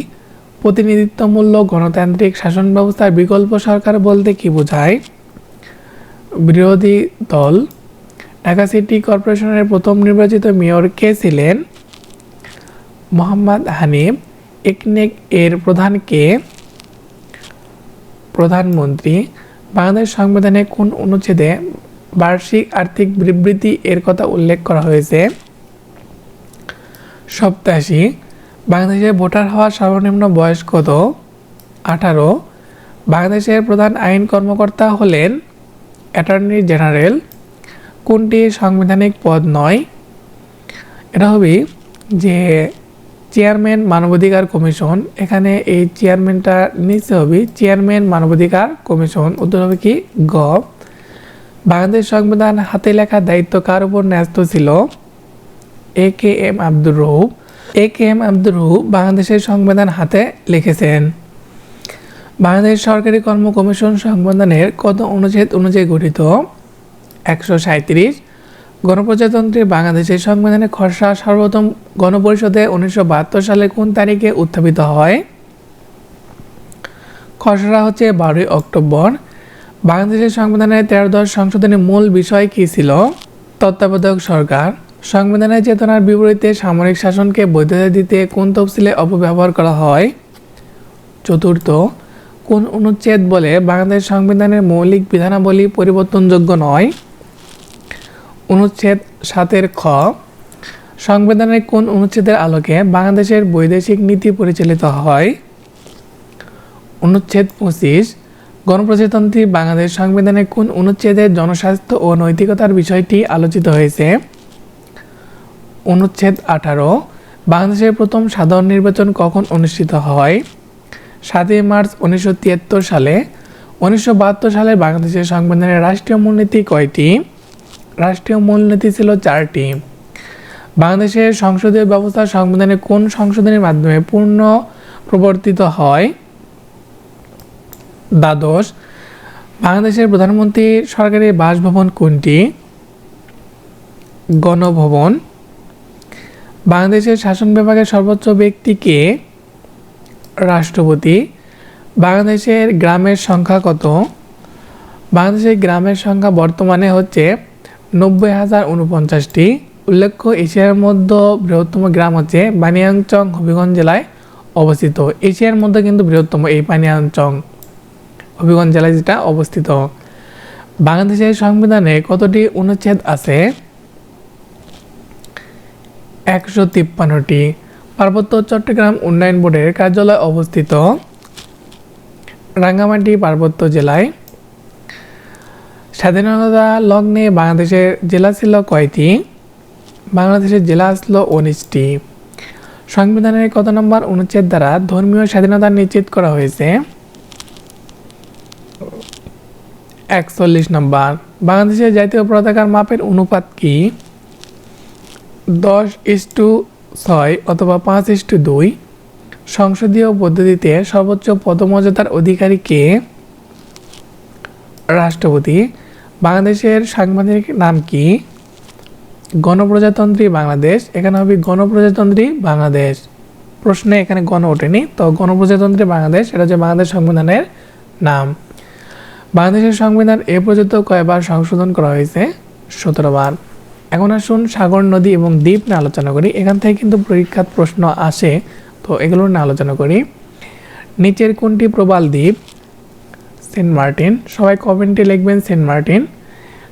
প্রতিনিধিত্বমূলক গণতান্ত্রিক শাসন ব্যবস্থার বিকল্প সরকার বলতে কি বোঝায়? বিরোধী দল। ঢাকা সিটি কর্পোরেশনের প্রথম নির্বাচিত মেয়র কে ছিলেন? মোহাম্মদ হানিফ। একনেক এর প্রধান কে? প্রধানমন্ত্রী। বাংলাদেশ সংবিধানে কোন অনুচ্ছেদে বার্ষিক আর্থিক বিবৃতি এর কথা উল্লেখ করা হয়েছে? 87। বাংলাদেশে ভোটার হওয়ার সর্বনিম্ন বয়স কত? 18। বাংলাদেশের প্রধান আইন কর্মকর্তা হলেন অ্যাটর্নি জেনারেল। কোনটি সাংবিধানিক পদ নয়? এটা হবে যে চেয়ারম্যান মানবাধিকার কমিশন, এখানে এই চেয়ারম্যানটা নিচে হবে চেয়ারম্যান মানবাধিকার কমিশন। উত্তর হবে কি গ। বাংলাদেশ সংবিধান হাতে লেখার দায়িত্ব কার উপর ন্যস্ত ছিল? এ কে এম আব্দুর রউফ। এ কে এম আব্দুর রউফ বাংলাদেশের সংবিধান হাতে লিখেছেন। বাংলাদেশ সরকারি কর্ম কমিশন সংবিধানের কত অনুচ্ছেদ অনুযায়ী গঠিত? 137। গণপ্রজাতন্ত্রী বাংলাদেশের সংবিধানের খসড়া সর্বপ্রথম গণপরিষদে 1972 সালে কোন তারিখে উত্থাপিত হয়? খসড়া হচ্ছে 12 অক্টোবর। বাংলাদেশের সংবিধানের 13 সংশোধনের মূল বিষয় কী ছিল? তত্ত্বাবধায়ক সরকার। সংবিধানের চেতনার বিপরীতে সামরিক শাসনকে বৈধতা দিতে কোন তফসিলে অপব্যবহার করা হয়? চতুর্থ। কোন অনুচ্ছেদ বলে বাংলাদেশ সংবিধানের মৌলিক বিধানাবলী পরিবর্তনযোগ্য নয়? অনুচ্ছেদ 7 খ। সংবিধানের কোন অনুচ্ছেদের আলোকে বাংলাদেশের বৈদেশিক নীতি পরিচালিত হয়? অনুচ্ছেদ 25। গণপ্রজাতন্ত্রী বাংলাদেশ সংবিধানের কোন অনুচ্ছেদে জনস্বাস্থ্য ও নৈতিকতার বিষয়টি আলোচিত হয়েছে? অনুচ্ছেদ 18। বাংলাদেশের প্রথম সাধারণ নির্বাচন কখন অনুষ্ঠিত হয়? 7 মার্চ 1973 সালে। 1972 সালে বাংলাদেশের সংবিধানের রাষ্ট্রীয় মূলনীতি কয়টি? রাষ্ট্রীয় মূলনীতি ছিল 4টি। বাংলাদেশের সংসদীয় ব্যবস্থা সংবিধানের কোন সংশোধনের মাধ্যমে পূর্ণ প্রবর্তিত হয়? দ্বাদশ। বাংলাদেশের প্রধানমন্ত্রীর সরকারি বাসভবন কোনটি? গণভবন। বাংলাদেশের শাসন বিভাগের সর্বোচ্চ ব্যক্তি কে? রাষ্ট্রপতি। বাংলাদেশের গ্রামের সংখ্যা কত? বাংলাদেশের গ্রামের সংখ্যা বর্তমানে হচ্ছে 90,049টি। উল্লেখ্য এশিয়ার মধ্যে বৃহত্তম গ্রাম হচ্ছে বানিয়াচং হবিগঞ্জ জেলায় অবস্থিত। এশিয়ার মধ্যে কিন্তু বৃহত্তম এই বানিয়াচং হবিগঞ্জ জেলায় যেটা অবস্থিত। বাংলাদেশের সংবিধানে কতটি অনুচ্ছেদ আছে? 153টি। পার্বত্য চট্টগ্রাম উন্নয়ন বোর্ডের কার্যালয় অবস্থিত রাঙ্গামাটি পার্বত্য জেলায়। স্বাধীনতা লগ্নে বাংলাদেশের জেলা ছিল কয়টি? বাংলাদেশের জেলা ছিল 19টি। সংবিধানের কত নম্বর অনুচ্ছেদ দ্বারা ধর্মীয় স্বাধীনতা নিশ্চিত করা হয়েছে? 41 নম্বর। বাংলাদেশের জাতীয় পতাকার মাপের অনুপাত কি? 10:6 অথবা 5:2। সংসদীয় পদ্ধতিতে সর্বোচ্চ পদমর্যাদার অধিকারী কে? রাষ্ট্রপতি। বাংলাদেশের সাংবিধানিক নাম কি? গণপ্রজাতন্ত্রী বাংলাদেশ। এখানে হবে গণপ্রজাতন্ত্রী বাংলাদেশ। প্রশ্নে এখানে গণ ওঠেনি, তো গণপ্রজাতন্ত্রী বাংলাদেশ এটা হচ্ছে বাংলাদেশ সংবিধানের নাম। বাংলাদেশের সংবিধান এ পর্যন্ত কয়বার সংশোধন করা হয়েছে? 17 বার। এখন আসুন সাগর, নদী এবং দ্বীপ নিয়ে আলোচনা করি। এখান থেকে কিন্তু পরীক্ষার প্রশ্ন আসে, তো এগুলো নিয়ে আলোচনা করি। নিচের কোনটি প্রবাল দ্বীপ? Saint Martin. সবাই কমেন্টে লিখবেন সেন্ট মার্টিন।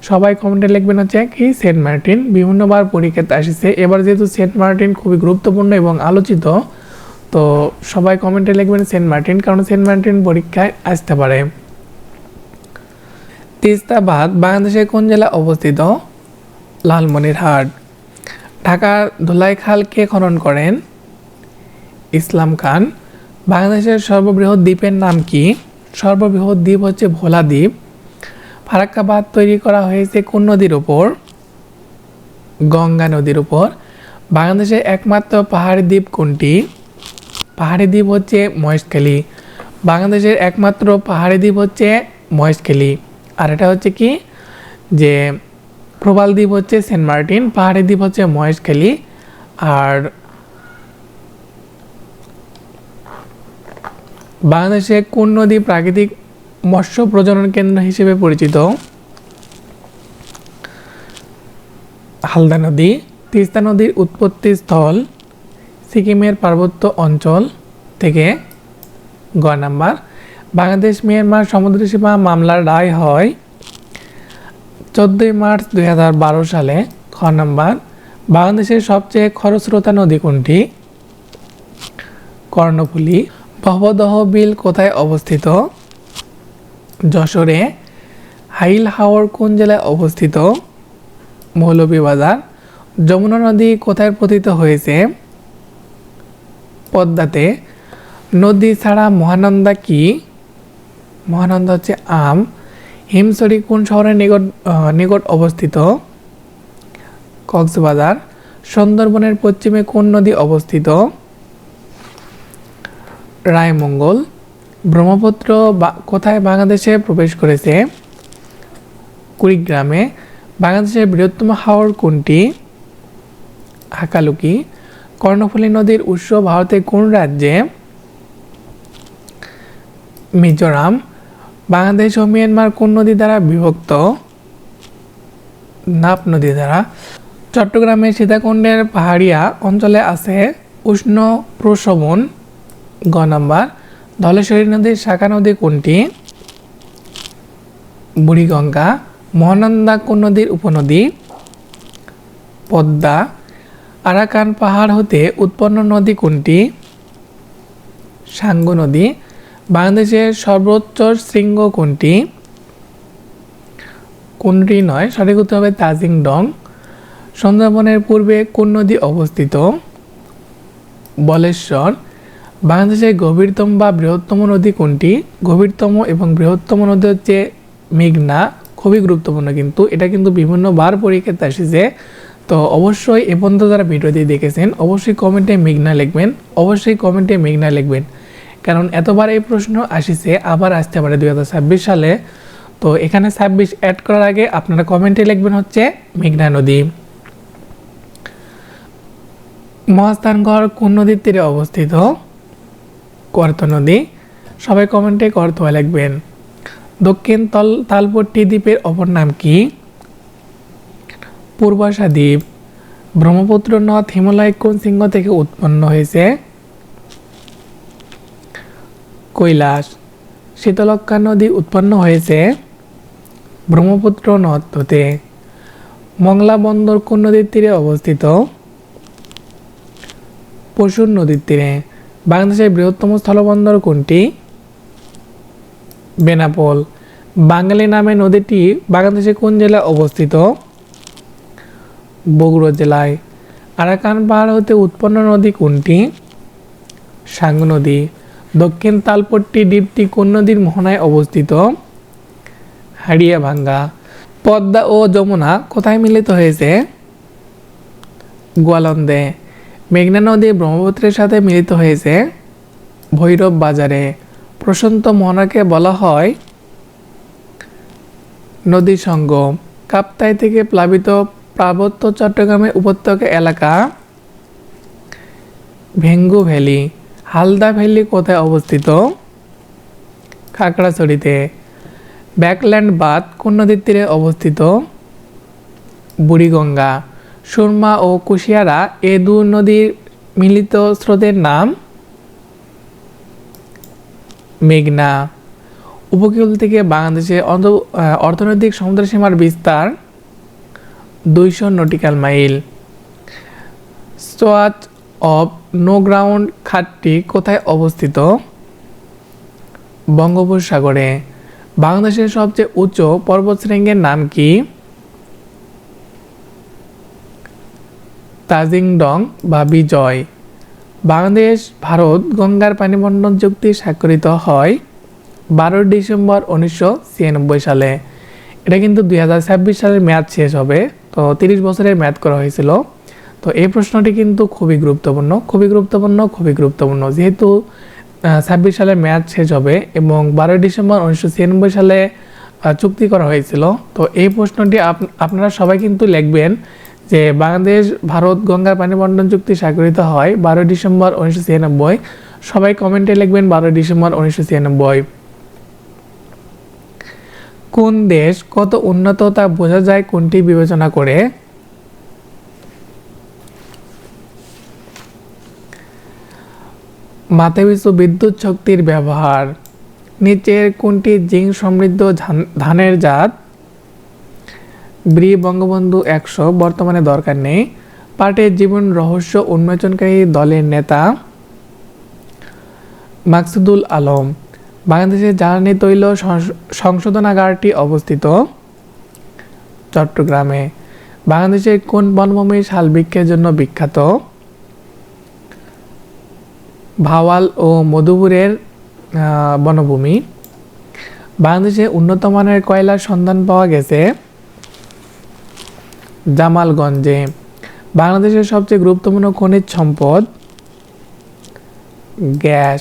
সবাই কমেন্টে লিখবেন হচ্ছে কি সেন্ট মার্টিন। বিভিন্নবার পরীক্ষাতে আসছে, এবার যেহেতু সেন্ট মার্টিন খুবই গুরুত্বপূর্ণ এবং আলোচিত, তো সবাই কমেন্টে লিখবেন সেন্ট মার্টিন, কারণ সেন্ট মার্টিন পরীক্ষায় আসতে পারে। তিস্তা বাঁধ বাংলাদেশের কোন জেলায় অবস্থিত? লালমনিরহাট। ঢাকার ধুলাইখাল কে খনন করেন? ইসলাম খান। বাংলাদেশের সর্ববৃহৎ দ্বীপের নাম কি? সর্ববৃহৎ দ্বীপ হচ্ছে ভোলা দ্বীপ। ফারাক্কা বাঁধ তৈরি করা হয়েছে কোন নদীর উপর? গঙ্গা নদীর উপর। বাংলাদেশের একমাত্র পাহাড়ি দ্বীপ কোনটি? পাহাড়ি দ্বীপ হচ্ছে মহেশখালী। বাংলাদেশের একমাত্র পাহাড়ি দ্বীপ হচ্ছে মহেশখালী। আর এটা হচ্ছে কি যে প্রবাল দ্বীপ হচ্ছে সেন্ট মার্টিন, পাহাড়ি দ্বীপ হচ্ছে মহেশখালী। আর বাংলাদেশে কোন নদী প্রাকৃতিক মৎস্য প্রজনন কেন্দ্র হিসেবে পরিচিত? হালদা নদী। তিস্তা নদীর উৎপত্তি স্থল সিকিমের পার্বত্য অঞ্চল থেকে। গ নাম্বার। বাংলাদেশ মিয়ানমার সমুদ্র সীমা মামলার রায় হয় 14 মার্চ 2012 সালে। খ নাম্বার। বাংলাদেশের সবচেয়ে খরস্রোতা নদী কোনটি? কর্ণফুলী। ভবদহ বিল কোথায় অবস্থিত? যশোরে। হাইল হাওর কোন জেলায় অবস্থিত? মৌলভীবাজার। যমুনা নদী কোথায় পতিত হয়েছে? পদ্মাতে। নদী ছাড়া মহানন্দা কি? মহানন্দা হচ্ছে আম। হিমছড়ি কোন শহরের নিকট অবস্থিত? কক্সবাজার। সুন্দরবনের পশ্চিমে কোন নদী অবস্থিত? রায়মঙ্গল। ব্রহ্মপুত্র কোথায় বাংলাদেশে প্রবেশ করেছে? কুড়িগ্রামে। বাংলাদেশের বৃহত্তম হাওর কোনটি? হাকালুকি। কর্ণফুলী নদীর উৎস ভারতের কোন রাজ্যে? মিজোরাম। বাংলাদেশ ও মিয়ানমার কোন নদী দ্বারা বিভক্ত? নাপ নদী দ্বারা। চট্টগ্রামের সীতাকুণ্ডের পাহাড়িয়া অঞ্চলে আছে উষ্ণ প্রশবন। গ নাম্বার। ধলেশ্বরী নদীর শাখা নদী কোনটি? বুড়িগঙ্গা। মহানন্দা কোন নদীর উপনদী? পদ্মা। আরাকান পাহাড় হতে উৎপন্ন নদী কোনটি? সাঙ্গু নদী। বাংলাদেশের সর্বোচ্চ শৃঙ্গ কোনটি? কোনটি নয়, সঠিক উত্তর হবে তাজিং ডং। সুন্দরবনের পূর্বে কোন নদী অবস্থিত? বলেশ্বর। বাংলাদেশের গভীরতম বা বৃহত্তম নদী কোনটি? গভীরতম এবং বৃহত্তম নদী হচ্ছে মেঘনা। খুবই গুরুত্বপূর্ণ, কিন্তু এটা কিন্তু বিভিন্নবার পরীক্ষাতে এসেছে। তো অবশ্যই এ পর্যন্ত যারা ভিডিওটি দেখেছেন অবশ্যই কমেন্টে মেঘনা লিখবেন, অবশ্যই কমেন্টে মেঘনা লিখবেন, কারণ এতবার এই প্রশ্ন আসিছে, আবার আসতে পারে 2026 সালে। তো এখানে 26 অ্যাড করার আগে আপনারা কমেন্টে লিখবেন হচ্ছে মেঘনা নদী। মহাস্থানগড় কোন নদীর তীরে অবস্থিত? করতো নদী। সবাই কমেন্টে করতোয়া লিখবেন। দক্ষিণ তালপট্টি দ্বীপের অপর নাম কি? পূর্বাশা দ্বীপ। ব্রহ্মপুত্র নদ হিমালয় কোন শৃঙ্গ থেকে উৎপন্ন হয়েছে? কৈলাস। শীতলক্ষ্যা নদী উৎপন্ন হয়েছে ব্রহ্মপুত্র নদ হতে। মংলা বন্দর কোন নদীর তীরে অবস্থিত? পশুর নদীর তীরে। বাংলাদেশের বৃহত্তম স্থলবন্দর কোনটি? বেনাপোল। বাঙালি নামে নদীটি বাংলাদেশের কোন জেলায় অবস্থিত? বগুড়া জেলায়। আরাকান পাহাড় হতে উৎপন্ন নদী কোনটি? সাঙ্গু নদী। দক্ষিণ তালপট্টি দ্বীপটি কোন নদীর মোহনায় অবস্থিত? হাড়িয়াভাঙ্গা। পদ্মা ও যমুনা কোথায় মিলিত হয়েছে? গোয়ালন্দে। মেঘনা নদী ব্রহ্মপুত্রের সাথে মিলিত হয়েছে ভৈরব বাজারে। প্রশান্ত মোহনাকে বলা হয় নদী সঙ্গম। কাপ্তাই থেকে প্লাবিত পার্বত্য চট্টগ্রামের উপত্যকা এলাকা ভেঙ্গু ভ্যালি। হালদা ভ্যালি কোথায় অবস্থিত? খাগড়াছড়িতে। ব্যাকল্যান্ড বাঁধ কোন নদীর তীরে অবস্থিত? বুড়িগঙ্গা। সুরমা ও কুশিয়ারা এ দু নদীর মিলিত স্রোতের নাম মেঘনা। উপকূল থেকে বাংলাদেশের অর্থনৈতিক সমুদ্রসীমার বিস্তার 200 নটিক্যাল মাইল। স্ট্যাচ অফ নো গ্রাউন্ড খাতটি কোথায় অবস্থিত? বঙ্গোপসাগরে। বাংলাদেশের সবচেয়ে উঁচু পর্বতশৃঙ্গের নাম কি? তাজিং ডং বা বিজয়। বাংলাদেশ ভারত গঙ্গার পানিবণ্টন চুক্তি স্বাক্ষরিত হয় 12 ডিসেম্বর 1996 সালে। এটা কিন্তু 2026 সালের মেয়াদ শেষ হবে, তো 30 বছরের মেয়াদ করা হয়েছিল। তো এই প্রশ্নটি কিন্তু খুবই গুরুত্বপূর্ণ, খুবই গুরুত্বপূর্ণ, খুবই গুরুত্বপূর্ণ, যেহেতু 26 সালের মেয়াদ শেষ হবে এবং 12 ডিসেম্বর 1996 সালে চুক্তি করা হয়েছিল। তো এই প্রশ্নটি আপনারা সবাই কিন্তু লিখবেন যে বাংলাদেশ ভারত গঙ্গার পানি বন্টন চুক্তি স্বাক্ষরিত হয় 12 ডিসেম্বর 1996। সবাই কমেন্টে লিখবেন 12 ডিসেম্বর 1996। কোন দেশ কত উন্নত তা বোঝা যায় কোনটি বিবেচনা করে? মাথাপিছু বিদ্যুৎ শক্তির ব্যবহার। নিচের কোনটি জিঙ্ক সমৃদ্ধ ধানের জাত? ব্রি বঙ্গবন্ধু 100 বর্তমানে দরকার নেই। পাটের জীবন রহস্য উন্মোচনকারী দলের নেতা মাকসুদুল আলম। বাংলাদেশের জ্বালানি তৈল সংশোধনাগারটি অবস্থিত চট্টগ্রামে। বাংলাদেশের কোন বনভূমি শাল বৃক্ষের জন্য বিখ্যাত? ভাওয়াল ও মধুপুরের বনভূমি। বাংলাদেশে উন্নত মানের কয়লার সন্ধান পাওয়া গেছে জামালগঞ্জে। বাংলাদেশের সবচেয়ে গুরুত্বপূর্ণ খনিজ সম্পদ গ্যাস।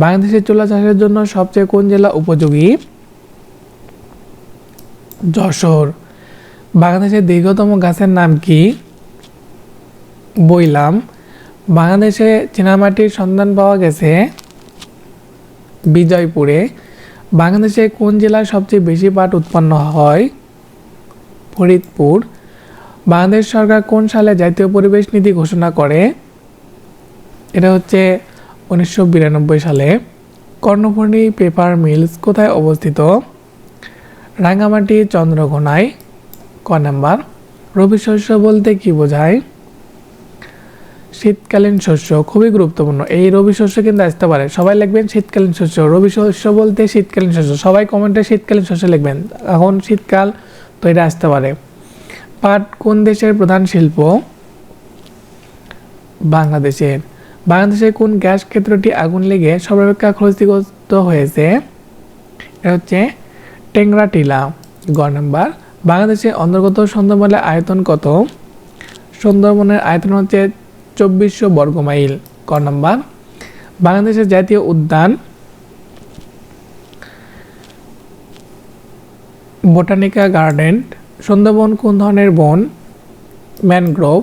বাংলাদেশের চুলা চাষের জন্য সবচেয়ে কোন জেলা উপযোগী যশোর। বাংলাদেশের দীর্ঘতম গাছের নাম কি বইলাম। বাংলাদেশে চীনামাটির সন্ধান পাওয়া গেছে বিজয়পুরে। বাংলাদেশে কোন জেলায় সবচেয়ে বেশি পাট উৎপন্ন হয় ফরিদপুর। বাংলাদেশ সরকার কোন সালে জাতীয় পরিবেশ নীতি ঘোষণা করে এটা হচ্ছে 1992 সালে। কর্ণফুলী পেপার মিলস কোথায় অবস্থিত রাঙ্গামাটি চন্দ্রঘোনায়। ক নাম্বার। রবি শস্য বলতে কি বোঝায় শীতকালীন শস্য। খুবই গুরুত্বপূর্ণ, এই রবি শস্য কিন্তু আসতে পারে, সবাই লিখবেন শীতকালীন শস্য। রবি শস্য বলতে শীতকালীন শস্য, সবাই কমেন্টে শীতকালীন শস্য লিখবেন, এখন শীতকাল তো এটা আসতে পারে। পাট কোন দেশের প্রধান শিল্প বাংলাদেশের। বাংলাদেশে কোন গ্যাস ক্ষেত্রটি আগুন লেগে সর্বাপেক্ষা ক্ষতিগ্রস্ত হয়েছে এটা হচ্ছে টেংরাটিলা। গ নাম্বার। বাংলাদেশে অন্তর্গত সুন্দরবনের আয়তন কত সুন্দরবনের আয়তন হচ্ছে 2400 বর্গমাইল। ক নাম্বার। বাংলাদেশের জাতীয় উদ্যান বোটানিকা গার্ডেন। সুন্দরবন কোন ধরনের বন ম্যানগ্রোভ।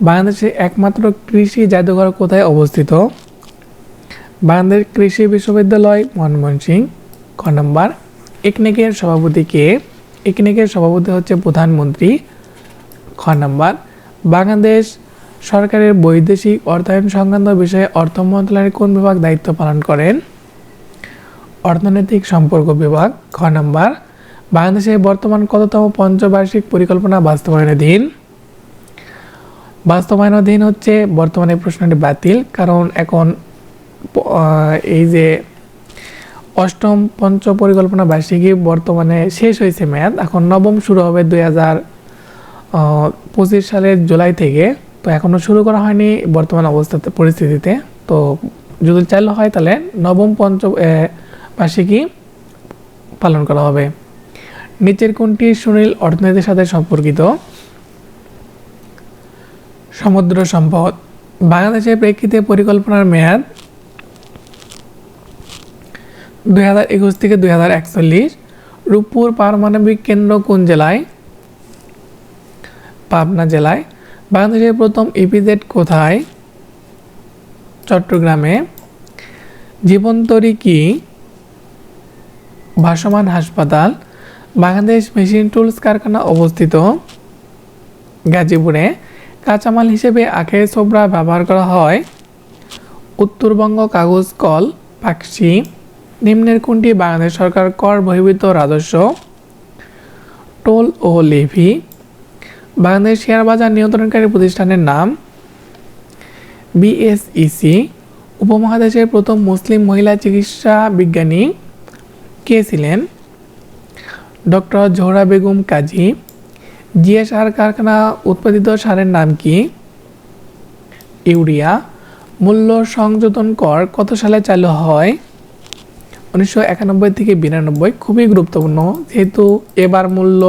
বাংলাদেশে একমাত্র কৃষি জাদুঘর কোথায় অবস্থিত বাংলাদেশ কৃষি বিশ্ববিদ্যালয় ময়মনসিংহ। খ নাম্বার। ইকনেকের সভাপতি কে ইকনেকের সভাপতি হচ্ছে প্রধানমন্ত্রী। খ নাম্বার। বাংলাদেশ সরকারের বৈদেশিক অর্থায়ন সংক্রান্ত বিষয়ে অর্থ মন্ত্রণালয়ের কোন বিভাগ দায়িত্ব পালন করেন অর্থনৈতিক সম্পর্ক বিভাগ। খ নাম্বার। বাংলাদেশের বর্তমান কততম পঞ্চবার্ষিক পরিকল্পনা বাস্তবায়নাধীন হচ্ছে বর্তমানে প্রশ্নটি বাতিল, কারণ এখন এই যে অষ্টম পঞ্চ পরিকল্পনা বার্ষিকী বর্তমানে শেষ হয়েছে মেয়াদ, এখন নবম শুরু হবে 2025 সালের জুলাই থেকে। তো এখনও শুরু করা হয়নি বর্তমান অবস্থাতে পরিস্থিতিতে, তো যদি চালু হয় তাহলে নবম পঞ্চ বার্ষিকী পালন করা হবে। নিচের কোনটি সুনীল অর্থনীতির সাথে সম্পর্কিত সমুদ্র সম্পদ। বাংলাদেশের প্রেক্ষিতে পরিকল্পনার মেয়াদ 2021 থেকে 2041। রূপপুর পারমাণবিক কেন্দ্র কোন জেলায় পাবনা জেলায়। বাংলাদেশের প্রথম ইপিজেড কোথায় চট্টগ্রামে। জীবনতরী কি ভাসমান হাসপাতাল। বাংলাদেশ মেশিন টুলস কারখানা অবস্থিত গাজীপুরে। কাঁচামাল হিসেবে আখের ছোবড়া ব্যবহার করা হয় উত্তরবঙ্গ কাগজ কল পাকশি। নিম্নের কোনটি বাংলাদেশ সরকার কর বহির্ভূত রাজস্ব টোল ও লেভি। বাংলাদেশ শেয়ার বাজার নিয়ন্ত্রণকারী প্রতিষ্ঠানের নাম বিএসইসি। উপমহাদেশের প্রথম মুসলিম মহিলা চিকিৎসা বিজ্ঞানী কে ছিলেন ডক্টর জোহরা বেগম কাজী। জিএসআর কারখানা উৎপাদিত সারের নাম কি ইউরিয়া। মূল্য সংযোজন কর কত সালে চালু হয় 1991 থেকে 92। খুবই গুরুত্বপূর্ণ, যেহেতু এবার মূল্য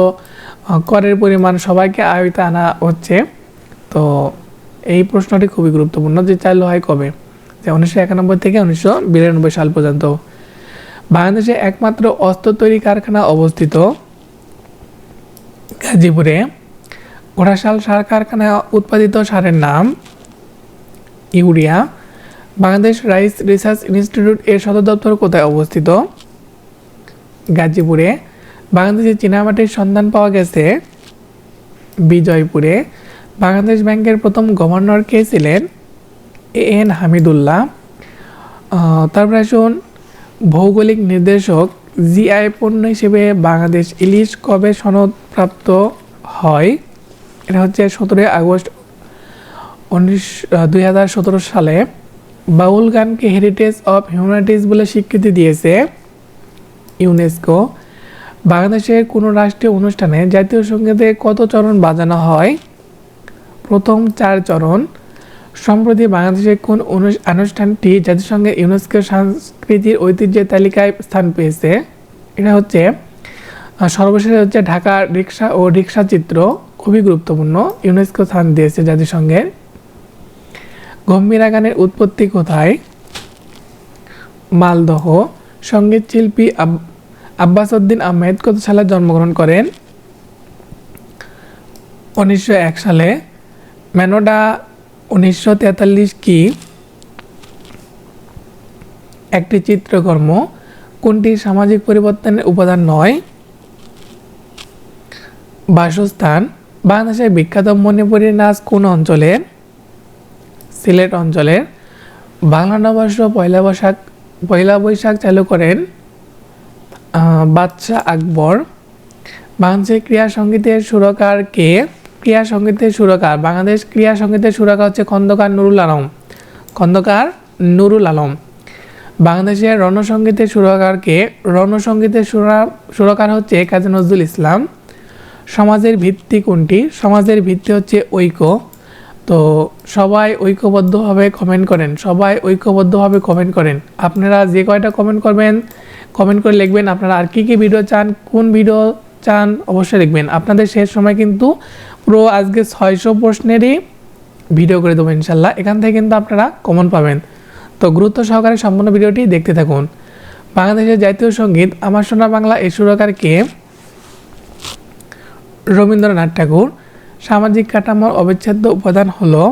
করের পরিমাণ সবাইকে আয়ত্তে আনা হচ্ছে, তো এই প্রশ্নটি খুবই গুরুত্বপূর্ণ যে চালু হয় কবে, যে 1991 থেকে 1992 সাল পর্যন্ত। বাংলাদেশে একমাত্র অস্ত্র তৈরি কারখানা অবস্থিত গাজীপুরে। ঘোড়াশাল সার কারখানা উৎপাদিত সারের নাম urea. Bangladesh rice research institute এর সদর দপ্তর কোথায় অবস্থিত গাজীপুরে। বাংলাদেশে চীনামাটির সন্ধান পাওয়া গেছে বিজয়পুরে। বাংলাদেশ ব্যাংকের প্রথম গভর্নর কে ছিলেন এএন হামিদুল্লাহ। তারপরে আসুন ভৌগোলিক নির্দেশক জিআই পণ্য হিসেবে বাংলাদেশ ইলিশ কবে সনদপ্রাপ্ত হয় এটা হচ্ছে 17 আগস্ট 2017 সালে। বাউল গানকে হেরিটেজ অফ হিউম্যানিটিজ বলে স্বীকৃতি দিয়েছে ইউনেস্কো। বাংলাদেশের কোনো রাষ্ট্রীয় অনুষ্ঠানে জাতীয় সঙ্গীতে কত চরণ বাজানো হয় প্রথম 4 চরণ। সম্প্রতি বাংলাদেশের কোন অনুষ্ঠানটি জাতিসংঘের ইউনেস্কো সাংস্কৃতিক ঐতিহ্যের তালিকায় স্থান পেয়েছে? এটা হচ্ছে সর্বশেষ হচ্ছে ঢাকা রিক্সা ও রিক্সা চিত্র, খুবই গুরুত্বপূর্ণ, ইউনেস্কো স্থান দিয়েছে জাতিসংঘের। গম্ভীরা গানের উৎপত্তি কোথায়? মালদহ। সঙ্গীত শিল্পী আব্বাস উদ্দিন আহমেদ কত সালে জন্মগ্রহণ করেন? 1901 সালে। ম্যানোডা 1943 কি? একটি চিত্রকর্ম। কোনটি সামাজিক পরিবর্তনের উপাদান নয়? বাসস্থান। বাংলাদেশের বিখ্যাত মণিপুরী নাচ কোন অঞ্চলের? সিলেট অঞ্চলের। বাংলা নববর্ষ পয়লা বৈশাখ চালু করেন বাদশাহ আকবর। বাংলাদেশের ক্রীড়া সঙ্গীতের সুরকার কে? ক্রীড়া সঙ্গীতের সুরকার, বাংলাদেশ ক্রীড়া সঙ্গীতের সুরকার হচ্ছে খন্দকার নুরুল আলম। খন্দকার নুরুল আলম। বাংলাদেশের রণসঙ্গীতের সুরকার কে? রণসঙ্গীতের সুরকার হচ্ছে কাজী নজরুল ইসলাম। সমাজের ভিত্তি কোনটি? সমাজের ভিত্তি হচ্ছে ঐক্য। তো সবাই ঐক্যবদ্ধভাবে কমেন্ট করেন, সবাই ঐক্যবদ্ধভাবে কমেন্ট করেন। আপনারা যে কয়টা কমেন্ট করবেন, কমেন্ট করে লিখবেন আপনারা আর কী ভিডিও চান, কোন ভিডিও চান অবশ্যই লিখবেন। আপনাদের শেষ সময় কিন্তু পুরো আজকে 600 প্রশ্নেরই ভিডিও করে দেবো ইনশাল্লাহ। এখান থেকে কিন্তু আপনারা কমন পাবেন। তো গুরুত্ব সহকারে সম্পূর্ণ ভিডিওটি দেখতে থাকুন। বাংলাদেশের জাতীয় সঙ্গীত আমার সোনার বাংলা এর সুরকার কে? রবীন্দ্রনাথ ঠাকুর। সামাজিক কাঠামোর অবিচ্ছেদ্য উপাদান হলো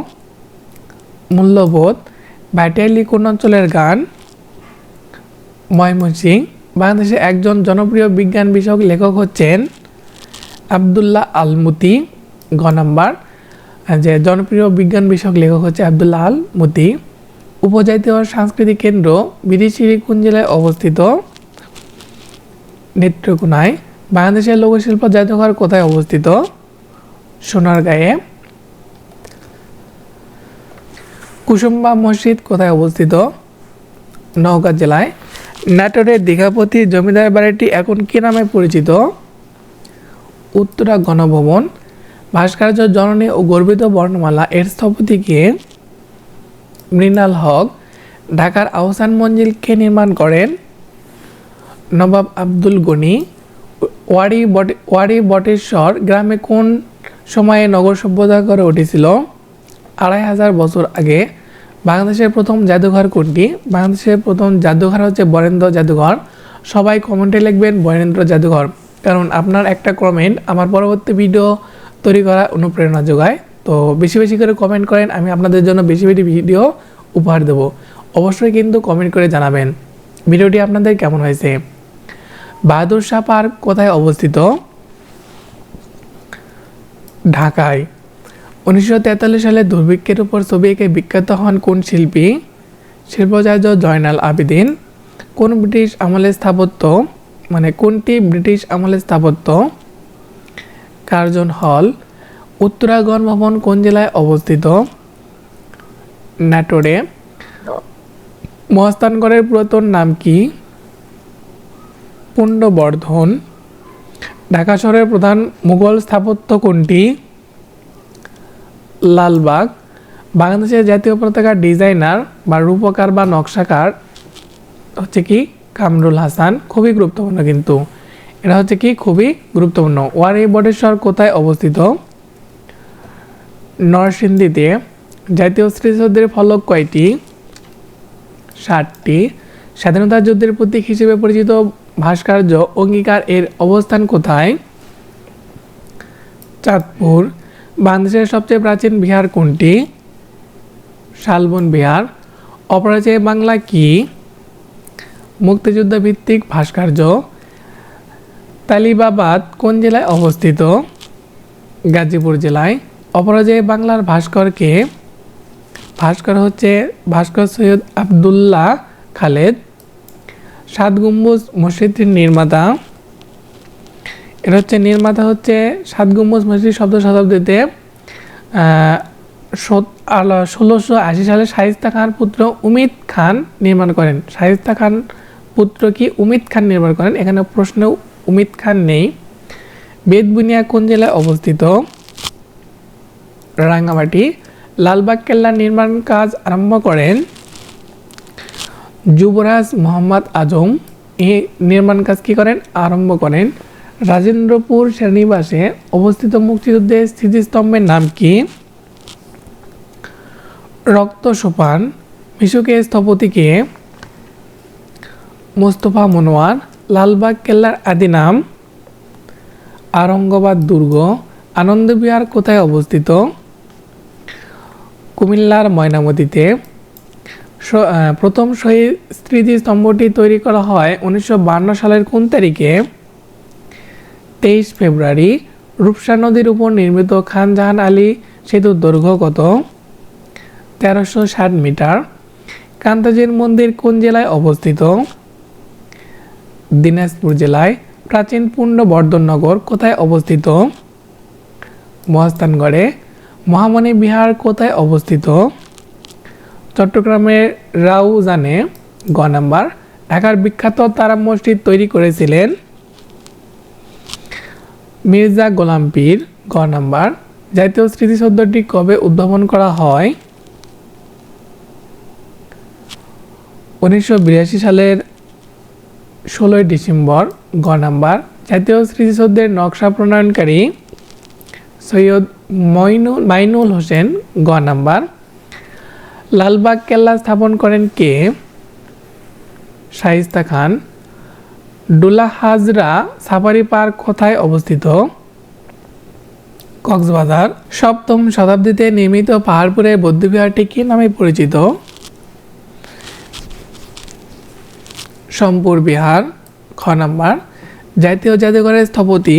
মূল্যবোধ। ভাটিয়ালি কোন অঞ্চলের গান? ময়মনসিংহ। বাংলাদেশে একজন জনপ্রিয় বিজ্ঞান বিষয়ক লেখক হচ্ছেন আব্দুল্লাহ আল মুতি। গ নাম্বার, যে জনপ্রিয় বিজ্ঞান বিষয়ক লেখক হচ্ছে আব্দুল্লাহ আল মুতি। উপজাতীয় সাংস্কৃতিক কেন্দ্র বিদেশিরি কোন জেলায় অবস্থিত? নেত্রকোনায়। বাংলাদেশের লোকশিল্প জাদুঘর কোথায় অবস্থিত? সোনারগাঁয়ে। কুসুম্বা মসজিদ কোথায় অবস্থিত? নওগাঁ জেলায়। নাটোরের দীঘাপতি জমিদার বাড়িটি এখন কি নামে পরিচিত? উত্তরা গণভবন। ভাস্কর্য জননী ও গর্বিত বর্ণমালা এর স্থপতি কে? মৃণাল হক। ঢাকার আহসান মঞ্জিল কে নির্মাণ করেন? নবাব আব্দুল গনি। ওয়ারী বটেশ্বর গ্রামে কোন সময়ে নগর সভ্যতা গড়ে উঠেছিল? 2500 বছর আগে। বাংলাদেশের প্রথম জাদুঘর কোনটি? বাংলাদেশের প্রথম জাদুঘর হচ্ছে বরেন্দ্র জাদুঘর। সবাই কমেন্টে লিখবেন বরেন্দ্র জাদুঘর, কারণ আপনার একটা কমেন্ট আমার পরবর্তী ভিডিও তৈরি করা অনুপ্রেরণা যোগায়। তো বেশি বেশি করে কমেন্ট করেন, আমি আপনাদের জন্য বেশি বেশি ভিডিও উপহার দেব। অবশ্যই কিন্তু কমেন্ট করে জানাবেন ভিডিওটি আপনাদের কেমন হয়েছে। বাহাদুর শাহ পার্ক কোথায় অবস্থিত? ঢাকায়। 1943 সালে দুর্ভিক্ষের উপর ছবি এঁকে বিখ্যাত হন কোন শিল্পী? শিল্পাচার্য জয়নাল আবেদিন। কোন ব্রিটিশ আমলের স্থাপত্য, কোনটি ব্রিটিশ আমলের স্থাপত্য? কার্জন হল। উত্তরা গণভবন কোন জেলায় অবস্থিত? নাটোরে। মহাস্থানগড়ের পুরাতন নাম কি? পুণ্ড্রবর্ধন। ঢাকা শহরের প্রধান মুঘল স্থাপত্য কোনটি? লালবাগ। বাংলাদেশের জাতীয় পতাকার ডিজাইনার বা রূপকার বা নকশাকার হচ্ছে কি? কামরুল হাসান। খুবই গুরুত্বপূর্ণ কিন্তু এটা হচ্ছে কি? খুবই গুরুত্বপূর্ণ। ওয়ারী বটেশ্বর কোথায় অবস্থিত? নরসিংদীতে। জাতীয় স্মৃতিসৌধের ফলক কয়টি? 7টি। স্বাধীনতা যুদ্ধের প্রতীক হিসেবে পরিচিত ভাস্কর্য অঙ্গীকার এর অবস্থান কোথায়? চাঁদপুর। বাংলাদেশের সবচেয়ে প্রাচীন বিহার কোনটি? শালবন বিহার। অপরাজেয় বাংলা কি? মুক্তিযুদ্ধ ভিত্তিক ভাস্কর্য। তালিবাবাদ কোন জেলায় অবস্থিত? গাজীপুর জেলায়। অপরাজেয় বাংলার ভাস্কর কে? ভাস্কর হচ্ছে ভাস্কর সৈয়দ আবদুল্লাহ খালেদ। 7 গম্বুজ মসজিদটির নির্মাতা? এটা হচ্ছে নির্মাতা হচ্ছে 7 গম্বুজ মসজিদ শব্দ শতাব্দীতে 1680 সালে শায়েস্তা খান পুত্র উমিদ খান নির্মাণ করেন। শায়েস্তা খান পুত্র কি উমিদ খান নির্মাণ করেন? এখানে প্রশ্নে উমিদ খান নেই। বেতবুনিয়া কোন জেলায় অবস্থিত? রাঙ্গামাটি। লালবাগ কেল্লার নির্মাণ কাজ আরম্ভ করেন যুবরাজ মোহাম্মদ আজম। এই নির্মাণ কাজ কি করেন? আরম্ভ করেন। রাজেন্দ্রপুর সেনানিবাসে অবস্থিত মুক্তিযুদ্ধের স্মৃতিস্তম্ভের নাম কি? রক্ত সোপান। মিশুকের স্থপতি কে? মোস্তফা মনোয়ার। লালবাগ কেল্লার আদি নাম? আরঙ্গাবাদ দুর্গ। আনন্দ বিহার কোথায় অবস্থিত? কুমিল্লার ময়নামতিতে। প্রথম শহীদ স্মৃতিস্তম্ভটি তৈরি করা হয় 1952 সালের কোন তারিখে? 23 ফেব্রুয়ারি। রূপসা নদীর উপর নির্মিত খান জাহান আলী সেতুর দৈর্ঘ্য কত? 1360 মিটার। কান্তাজির মন্দির কোন জেলায় অবস্থিত? দিনাজপুর জেলায়। প্রাচীন পুণ্যবর্ধননগর কোথায় অবস্থিত? মহাস্থানগড়ে। মহামণি বিহার কোথায় অবস্থিত? চট্টগ্রামের রাউজানে। গ নাম্বার। ঢাকার বিখ্যাত তারা মসজিদ তৈরি করেছিলেন মির্জা গোলাম পীর। গ নাম্বার। জাতীয় স্মৃতিসৌধটি কবে উদ্ভাবন করা হয়? 1982 সালের 16 ডিসেম্বর। গ নাম্বার। জাতীয় স্মৃতিসৌধের নকশা প্রণয়নকারী সৈয়দ মাইনুল হোসেন। গ নাম্বার। লালবাগ কেল্লা স্থাপন করেন কে? শায়েস্তা খান। ডুলা হাজরা সাফারি পার্ক কোথায় অবস্থিত? কক্সবাজার। সপ্তম শতাব্দীতে নির্মিত পাহাড়পুরের বৌদ্ধবিহারটি কি নামে পরিচিত? সম্পুর বিহার। খ নাম্বার। জাতীয় জাদুঘরের স্থপতি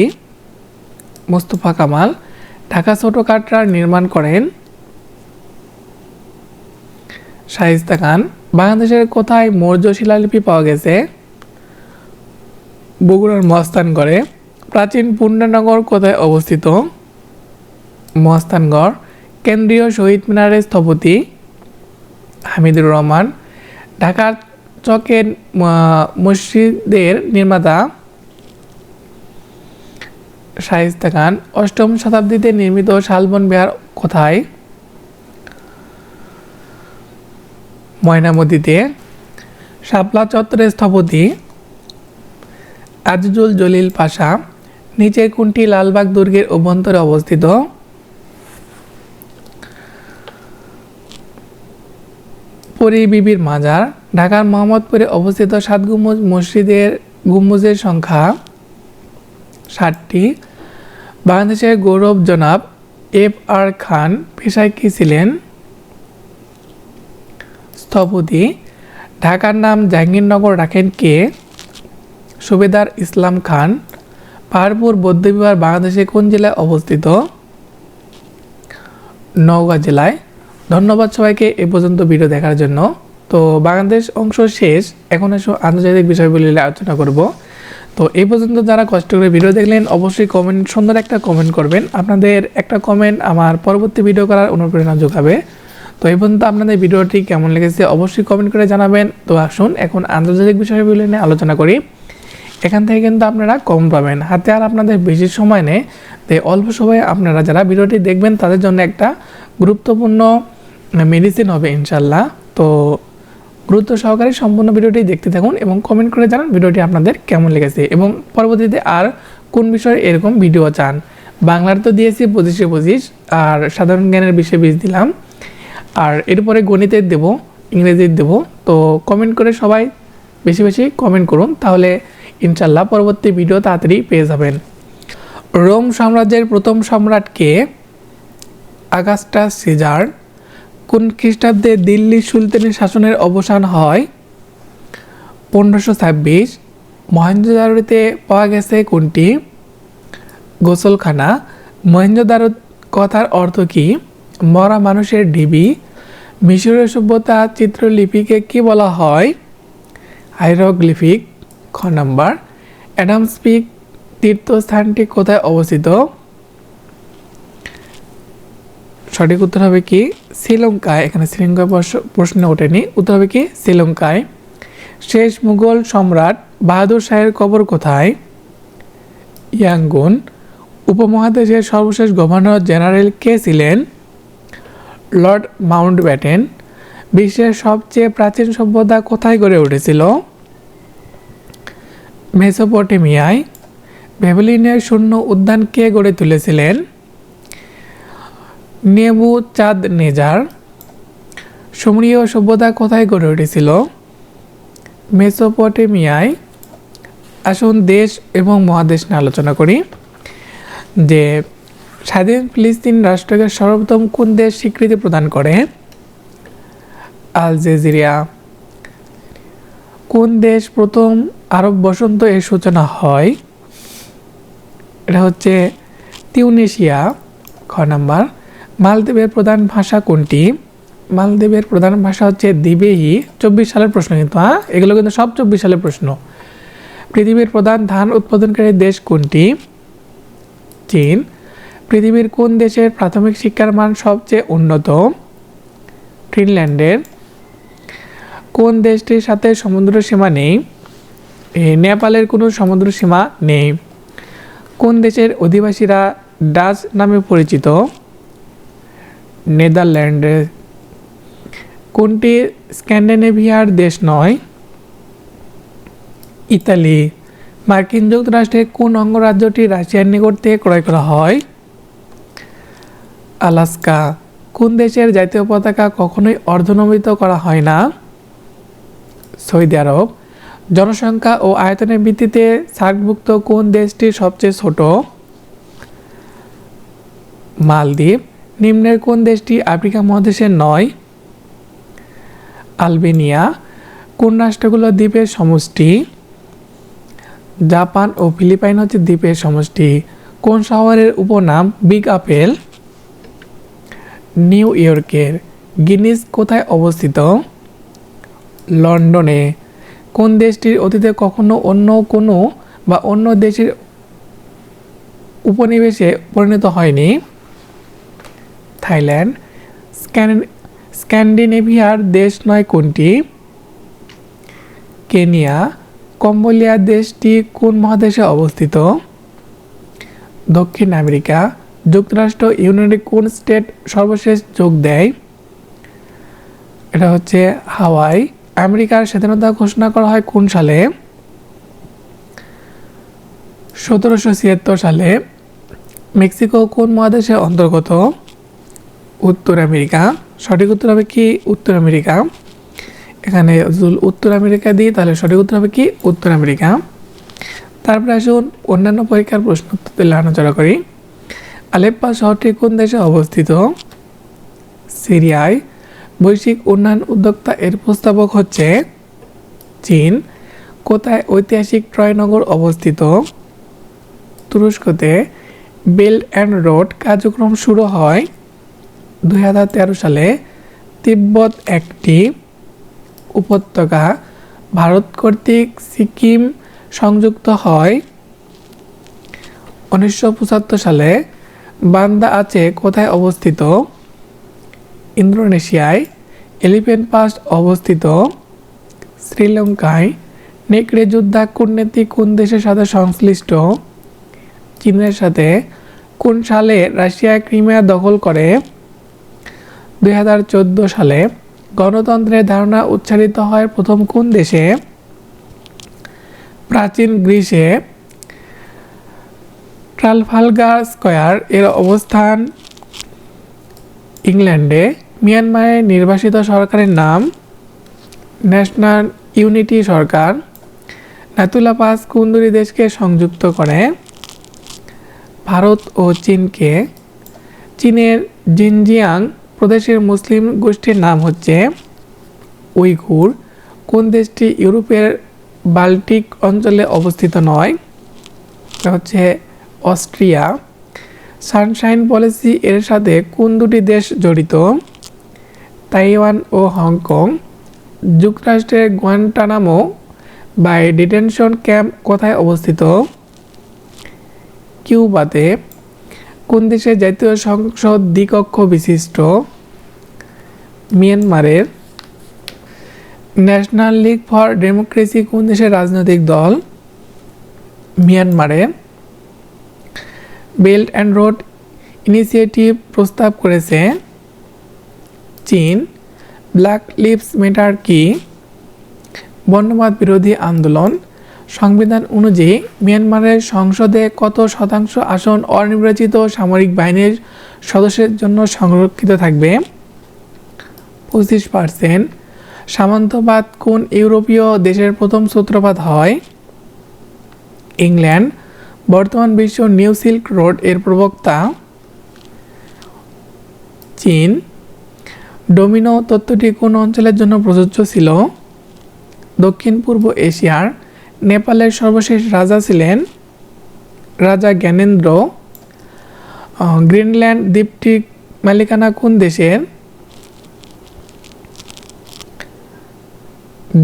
মোস্তফা কামাল। ঢাকা ছোট কাটরা নির্মাণ করেন শায়েস্তা খান। বাংলাদেশের কোথায় মৌর্য শিলালিপি পাওয়া গেছে? বগুড়ার মহাস্থানগড়ে। প্রাচীন পুণ্যনগর কোথায় অবস্থিত? মহাস্থানগড়। কেন্দ্রীয় শহীদ মিনারের স্থপতি হামিদুর রহমান। ঢাকার চকের মসজিদের নির্মাতা শায়েস্তা খান। অষ্টম শতাব্দীতে নির্মিত শালবন বিহার কোথায়? ময়নামতিতে। শাপলা চত্বরের স্থপতি আজিজুল জলিল পাশা। নিচের কোনটি লালবাগ দুর্গের অভ্যন্তরে অবস্থিত? পরী বিবির মাজার। ঢাকার মোহাম্মদপুরে অবস্থিত 7 গম্বুজ মসজিদের গম্বুজের সংখ্যা 60টি। বাংলাদেশের গৌরব জনাব F.R. খান পেশায় কি ছিলেন? স্থপতি। ঢাকার নাম জাহাঙ্গীরনগর রাখেন কে? সুবেদার ইসলাম খান। পাহাড়পুর বৌদ্ধবিহার বাংলাদেশের কোন জেলায় অবস্থিত? নওগাঁ জেলায়। ধন্যবাদ সবাইকে এ পর্যন্ত ভিডিও দেখার জন্য। তো বাংলাদেশ অংশ শেষ, এখন এসো আন্তর্জাতিক বিষয়গুলি আলোচনা করব। তো এই পর্যন্ত যারা কষ্ট করে ভিডিও দেখলেন অবশ্যই সুন্দর একটা কমেন্ট করবেন। আপনাদের একটা কমেন্ট আমার পরবর্তী ভিডিও করার অনুপ্রেরণা যোগাবে। তো এই পর্যন্ত আপনাদের ভিডিওটি কেমন লেগেছে অবশ্যই কমেন্ট করে জানাবেন। তো আসুন এখন আন্তর্জাতিক বিষয়গুলি নিয়ে আলোচনা করি। এখান থেকে কিন্তু আপনারা কম পাবেন, হাতে আর আপনাদের বেশি সময় নেই। তাই অল্প সময়ে আপনারা যারা ভিডিওটি দেখবেন তাদের জন্য একটা গুরুত্বপূর্ণ মেডিসিন হবে ইনশাল্লাহ। তো গুরুত্ব সহকারে সম্পূর্ণ ভিডিওটি দেখতে থাকুন এবং কমেন্ট করে জানান ভিডিওটি আপনাদের কেমন লেগেছে এবং পরবর্তীতে আর কোন বিষয়ে এরকম ভিডিও চান। বাংলার তো দিয়েছি 25-25, আর সাধারণ জ্ঞানের বিষয়ে 20 দিলাম, আর এরপরে গণিতের দেব, ইংরেজির দেব। তো কমেন্ট করে সবাই বেশি বেশি কমেন্ট করুন, তাহলে ইনশাল্লাহ পরবর্তী ভিডিও তাড়াতাড়ি পেয়ে যাবেন। রোম সাম্রাজ্যের প্রথম সম্রাট কে? Augustus caesar. কোন খ্রিস্টাব্দে দিল্লি সুলতানের শাসনের অবসান হয়? 1526। মহেঞ্জোদারোতে পাওয়া গেছে কোনটি? গোসলখানা। মহেঞ্জোদারো কথার অর্থ কি? মরা মানুষের ঢিবি। মিশরীয় সভ্যতা চিত্রলিপিকে কি বলা হয়? হাইরোগ্লিফিক। খ নাম্বার। অ্যাডামস পিক তীর্থস্থানটি কোথায় অবস্থিত? সঠিক উত্তর হবে কি? শ্রীলঙ্কায়। এখানে শ্রীলঙ্কা প্রশ্ন ওঠেনি, উত্তর হবে কি? শ্রীলঙ্কায়। শেষ মুঘল সম্রাট বাহাদুর শাহের কবর কোথায়? ইয়াঙ্গুন। উপমহাদেশের সর্বশেষ গভর্নর জেনারেল কে ছিলেন? লর্ড মাউন্টব্যাটেন বিশ্বের সবচেয়ে প্রাচীন সভ্যতা কোথায় গড়ে উঠেছিল? মেসোপটেমিয়ায়। ব্যাবিলনের শূন্য উদ্যান কে গড়ে তুলেছিলেন? নেবুচাঁদনেজার। সুমেরীয় সভ্যতা কোথায় গড়ে উঠেছিল? মেসোপটেমিয়ায়। আসুন দেশ এবং মহাদেশ নিয়ে আলোচনা করি। যে স্বাধীন ফিলিস্তিন রাষ্ট্রকে সর্বপ্রথম কোন দেশ স্বীকৃতি প্রদান করে? আলজেরিয়া। কোন দেশ প্রথম আরব বসন্ত এর সূচনা হয়? এটা হচ্ছে তিউনিসিয়া। খ নাম্বার। মালদ্বীপের প্রধান ভাষা কোনটি? মালদ্বীপের প্রধান ভাষা হচ্ছে দিবেহি। 24 সালের প্রশ্ন কিন্তু, এগুলো কিন্তু সব 24 সালের প্রশ্ন। পৃথিবীর প্রধান ধান উৎপাদনকারী দেশ কোনটি? চীন। পৃথিবীর কোন দেশের প্রাথমিক শিক্ষার মান সবচেয়ে উন্নত? ফিনল্যান্ডের। কোন দেশটির সাথে সমুদ্র সীমা নেই? নেপালের কোনো সমুদ্র সীমা নেই। কোন দেশের অধিবাসীরা ডাচ নামে পরিচিত? নেদারল্যান্ডের। কোনটি স্ক্যান্ডিনেভিয়ার দেশ নয়? ইতালি। মার্কিন যুক্তরাষ্ট্রের কোন অঙ্গরাজ্যটি রাশিয়ার নিকট থেকে ক্রয় করা হয়? আলাস্কা। কোন দেশের জাতীয় পতাকা কখনোই অর্ধনমিত করা হয় না? সৌদি আরব। জনসংখ্যা ও আয়তনের ভিত্তিতে সার্কভুক্ত কোন দেশটি সবচেয়ে ছোট? মালদ্বীপ। নিম্নের কোন দেশটি আফ্রিকা মহাদেশের নয়? আলবেনিয়া। কোন রাষ্ট্রগুলো দ্বীপের সমষ্টি? জাপান ও ফিলিপাইন হচ্ছে দ্বীপের সমষ্টি। কোন শহরের উপনাম বিগ আপেল? নিউ ইয়র্কের। গিনিস কোথায় অবস্থিত? লন্ডনে। কোন দেশটির অতীতে কখনো অন্য কোনো বা অন্য দেশের উপনিবেশে পরিণত হয়নি? থাইল্যান্ড। স্ক্যান্ডিনেভিয়ার দেশ নয় কোনটি? কেনিয়া। কম্বোডিয়া দেশটি কোন মহাদেশে অবস্থিত? দক্ষিণ আমেরিকা। যুক্তরাষ্ট্র ইউনাইটেড কোন স্টেট সর্বশেষ যোগ দেয়? এটা হচ্ছে হাওয়াই। আমেরিকার স্বাধীনতা ঘোষণা করা হয় কোন সালে? 1776 সালে। মেক্সিকো কোন মহাদেশের অন্তর্গত? উত্তর আমেরিকা। সঠিক উত্তর হবে কি? উত্তর আমেরিকা। এখানে উত্তর আমেরিকা দিই, তাহলে সঠিক উত্তর হবে কি? উত্তর আমেরিকা। তারপরে আসুন অন্যান্য পরীক্ষার প্রশ্ন তুলে আলোচনা করি। আলেপ্পো শহরটি কোন দেশে অবস্থিত? সিরিয়ায়। বৈশ্বিক উন্নয়ন উদ্যোক্তা এর প্রস্তাবক হচ্ছে চীন। কোথায় ঐতিহাসিক ট্রয় নগর অবস্থিত? তুরস্কতে। বেল্ট অ্যান্ড রোড কার্যক্রম শুরু হয় 2013 সালে। তিব্বত একটি উপত্যকা। ভারত কর্তৃক সিকিম সংযুক্ত হয় 1975 সালে। বান্দা আছে কোথায় অবস্থিত? ইন্দোনেশিয়ায়। এলিফ্যান্ট পাস অবস্থিত শ্রীলঙ্কায়। নেকড়ে যোদ্ধা কূটনীতি কোন দেশের সাথে সংশ্লিষ্ট? চীনের সাথে। কোন সালে রাশিয়া ক্রিমিয়া দখল করে? 2014 সালে। গণতন্ত্রের ধারণা উচ্চারিত হয় প্রথম কোন দেশে? প্রাচীন গ্রিসে। ট্রাফালগার স্কয়ার এর অবস্থান ইংল্যান্ডে। মিয়ানমারের নির্বাসিত সরকারের নাম ন্যাশনাল ইউনিটি সরকার। নাতুলা পাস কোন দুটি দেশকে সংযুক্ত করে? ভারত ও চীনকে। চীনের জিনজিয়াং প্রদেশের মুসলিম গোষ্ঠীর নাম হচ্ছে উইঘুর। কোন দেশটি ইউরোপের বাল্টিক অঞ্চলে অবস্থিত নয়? এটা হচ্ছে অস্ট্রিয়া। সানশাইন পলিসি এর সাথে কোন দুটি দেশ জড়িত? তাইওয়ান ও হংকং। যুক্তরাষ্ট্রের গুয়ান্টানামো বাই ডিটেনশন ক্যাম্প কোথায় অবস্থিত? কিউবাতে। কোন দেশের জাতীয় সংসদ দ্বিকক্ষ বিশিষ্ট? মিয়ানমারের। ন্যাশনাল লীগ ফর ডেমোক্রেসি কোন দেশের রাজনৈতিক দল? মিয়ানমারের। বেল্ট অ্যান্ড রোড ইনিশিয়েটিভ প্রস্তাব করেছে চীন। ব্ল্যাক লিভস ম্যাটার কি? বর্ণবাদ বিরোধী আন্দোলন। সংবিধান অনুযায়ী মিয়ানমারের সংসদে কত শতাংশ আসন অনির্বাচিত সামরিক বাহিনীর সদস্যের জন্য সংরক্ষিত থাকবে? 25%। সামন্তবাদ কোন ইউরোপীয় দেশের প্রথম সূত্রপাত হয়? ইংল্যান্ড। বর্তমান বিশ্ব নিউ সিল্ক রোড এর প্রবক্তা? চীন। ডোমিনো তত্ত্বটি কোন অঞ্চলের জন্য প্রযোজ্য ছিল? দক্ষিণ পূর্ব এশিয়ার। নেপালের সর্বশেষ রাজা ছিলেন রাজা জ্ঞানেন্দ্র। গ্রিনল্যান্ড দ্বীপটি মালিকানা কোন দেশের?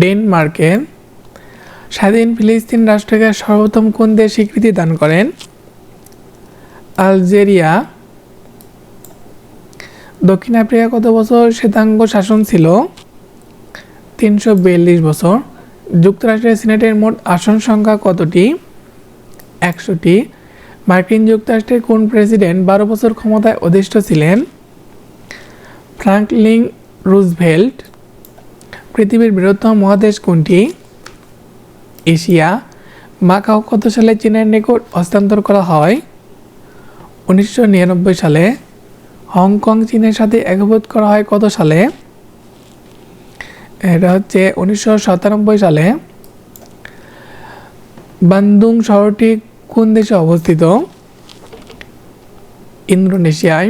ডেনমার্কের। স্বাধীন ফিলিস্তিন রাষ্ট্রকে সর্বপ্রথম কোন দেশ স্বীকৃতি দান করেন? আলজেরিয়া। দক্ষিণ আফ্রিকা কত বছর শ্বেতাঙ্গ শাসন ছিল? 342 বছর। যুক্তরাষ্ট্রের সিনেটের মোট আসন সংখ্যা কতটি? 100টি। মার্কিন যুক্তরাষ্ট্রের কোন প্রেসিডেন্ট 12 বছর ক্ষমতায় অধিষ্ঠ ছিলেন? Franklin Roosevelt. পৃথিবীর বৃহত্তম মহাদেশ কোনটি? এশিয়া। মাকাও কত সালে চীনের নিকট হস্তান্তর করা হয়? 1999 সালে। হংকং চীনের সাথে একীভূত করা হয় কত সালে? এটা হচ্ছে 1997 সালে। বান্দুং শহরটি কোন দেশে অবস্থিত? ইন্দোনেশিয়ায়।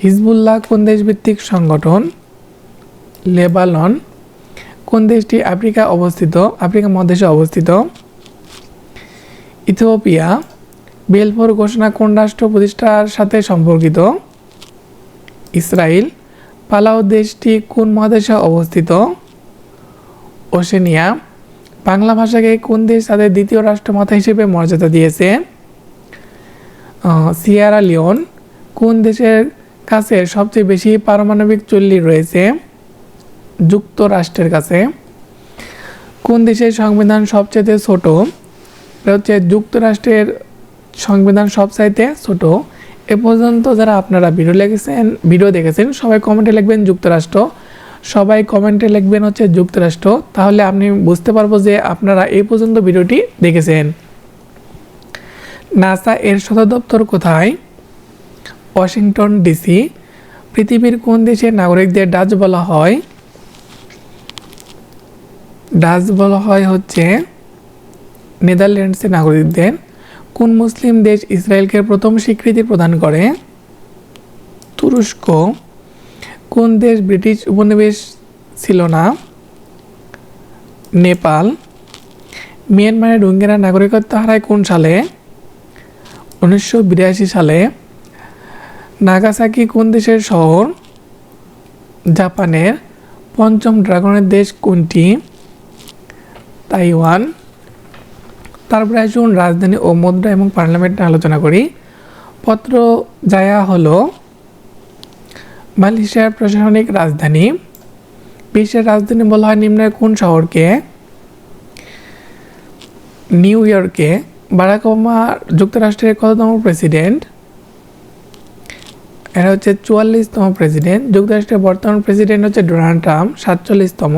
হিজবুল্লাহ কোন দেশভিত্তিক সংগঠন? লেবানন। কোন দেশটি আফ্রিকা মহাদেশে অবস্থিত? ইথিওপিয়া। বেলফোর ঘোষণা কোন রাষ্ট্র প্রতিষ্ঠার সাথে সম্পর্কিত? ইসরায়েল। পালাও দেশটি কোন মহাদেশে অবস্থিত? ওশেনিয়া। বাংলা ভাষাকে কোন দেশ তাদের দ্বিতীয় রাষ্ট্রমাতা হিসেবে মর্যাদা দিয়েছে? Sierra Leone. কোন দেশের কাছে সবচেয়ে বেশি পারমাণবিক চুল্লি রয়েছে? যুক্তরাষ্ট্রের কাছে। কোন দেশের সংবিধান সবচেয়ে ছোট? এটা হচ্ছে যুক্তরাষ্ট্রের সংবিধান সবচাইতে ছোট। এ পর্যন্ত যারা আপনারা ভিডিও দেখেছেন সবাই কমেন্টে লিখবেন যুক্তরাষ্ট্র। সবাই কমেন্টে লিখবেন হচ্ছে যুক্তরাষ্ট্র, তাহলে আপনি বুঝতে পারবো যে আপনারা এই পর্যন্ত ভিডিওটি দেখেছেন। নাসা এর সদর দপ্তর কোথায়? Washington DC. পৃথিবীর কোন দেশের নাগরিকদের ডাচ বলা হয়? ডাচ বলা হয় হচ্ছে নেদারল্যান্ডসের নাগরিকদের। কোন মুসলিম দেশ ইসরায়েলকে প্রথম স্বীকৃতি প্রদান করে? তুরস্ক। কোন দেশ ব্রিটিশ উপনিবেশ ছিল না? নেপাল। মিয়ানমারের রোহিঙ্গারা নাগরিকত্ব হারায় কোন সালে? 1982 সালে। নাগাসাকি কোন দেশের শহর? জাপানের। পঞ্চম ড্রাগনের দেশ কোনটি? তাইওয়ান। তারপরে আসুন রাজধানী ও মুদ্রা এবং পার্লামেন্ট নিয়ে আলোচনা করি। পত্র জায়া হলো মালয়েশিয়ার প্রশাসনিক রাজধানী। বিশ্বের রাজধানী বলা হয় নিম্নের কোন শহরকে? নিউ ইয়র্কে। বারাক ওবামা যুক্তরাষ্ট্রের কততম প্রেসিডেন্ট? এরা হচ্ছে 44তম প্রেসিডেন্ট। যুক্তরাষ্ট্রের বর্তমান প্রেসিডেন্ট হচ্ছে ডোনাল্ড ট্রাম্প, 47তম।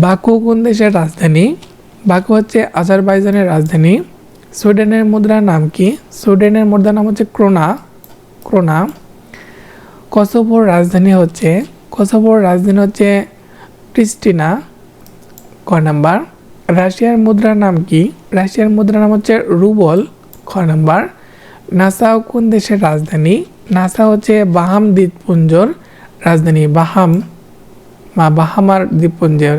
বাকু কোন দেশের রাজধানী? বাকু হচ্ছে আজারবাইজানের রাজধানী। সুইডেনের মুদ্রার নাম কি? সুইডেনের মুদ্রার নাম হচ্ছে ক্রোনা। কসোভোর রাজধানী হচ্ছে প্রিস্টিনা। ক নাম্বার। রাশিয়ার মুদ্রার নাম কি? রাশিয়ার মুদ্রার নাম হচ্ছে রুবল। খ নাম্বার। নাসাও কোন দেশের রাজধানী? নাসা হচ্ছে বাহাম দ্বীপপুঞ্জর রাজধানী। বাহামার দ্বীপপুঞ্জের।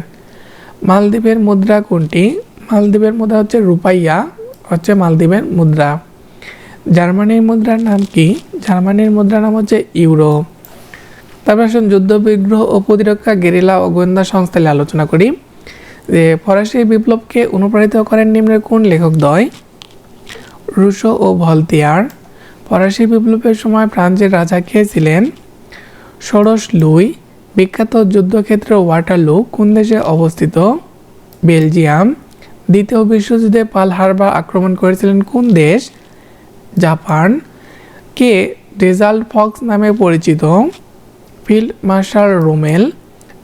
মালদ্বীপের মুদ্রা কোনটি? মালদ্বীপের মুদ্রা হচ্ছে রুপাইয়া, হচ্ছে মালদ্বীপের মুদ্রা। জার্মানির মুদ্রার নাম কি? জার্মানির মুদ্রার নাম হচ্ছে ইউরো। তারপর আসুন যুদ্ধ বিগ্রহ ও প্রতিরক্ষা গেরিলা ও গোয়েন্দা সংস্থা নিয়ে আলোচনা করি। যে ফরাসি বিপ্লবকে অনুপ্রাণিত করেন নিম্নের কোন লেখকদ্বয়? রুশো ও ভলতেয়ার। ফরাসি বিপ্লবের সময় ফ্রান্সের রাজা কে ছিলেন? ষোড়শ লুই। বিখ্যাত যুদ্ধক্ষেত্র ওয়াটারলু কোন দেশে অবস্থিত? বেলজিয়াম। দ্বিতীয় বিশ্বযুদ্ধে পার্ল হারবার আক্রমণ করেছিলেন কোন দেশ? জাপান। কে ডেজাল্ট ফক্স নামে পরিচিত? Field marshal Rommel.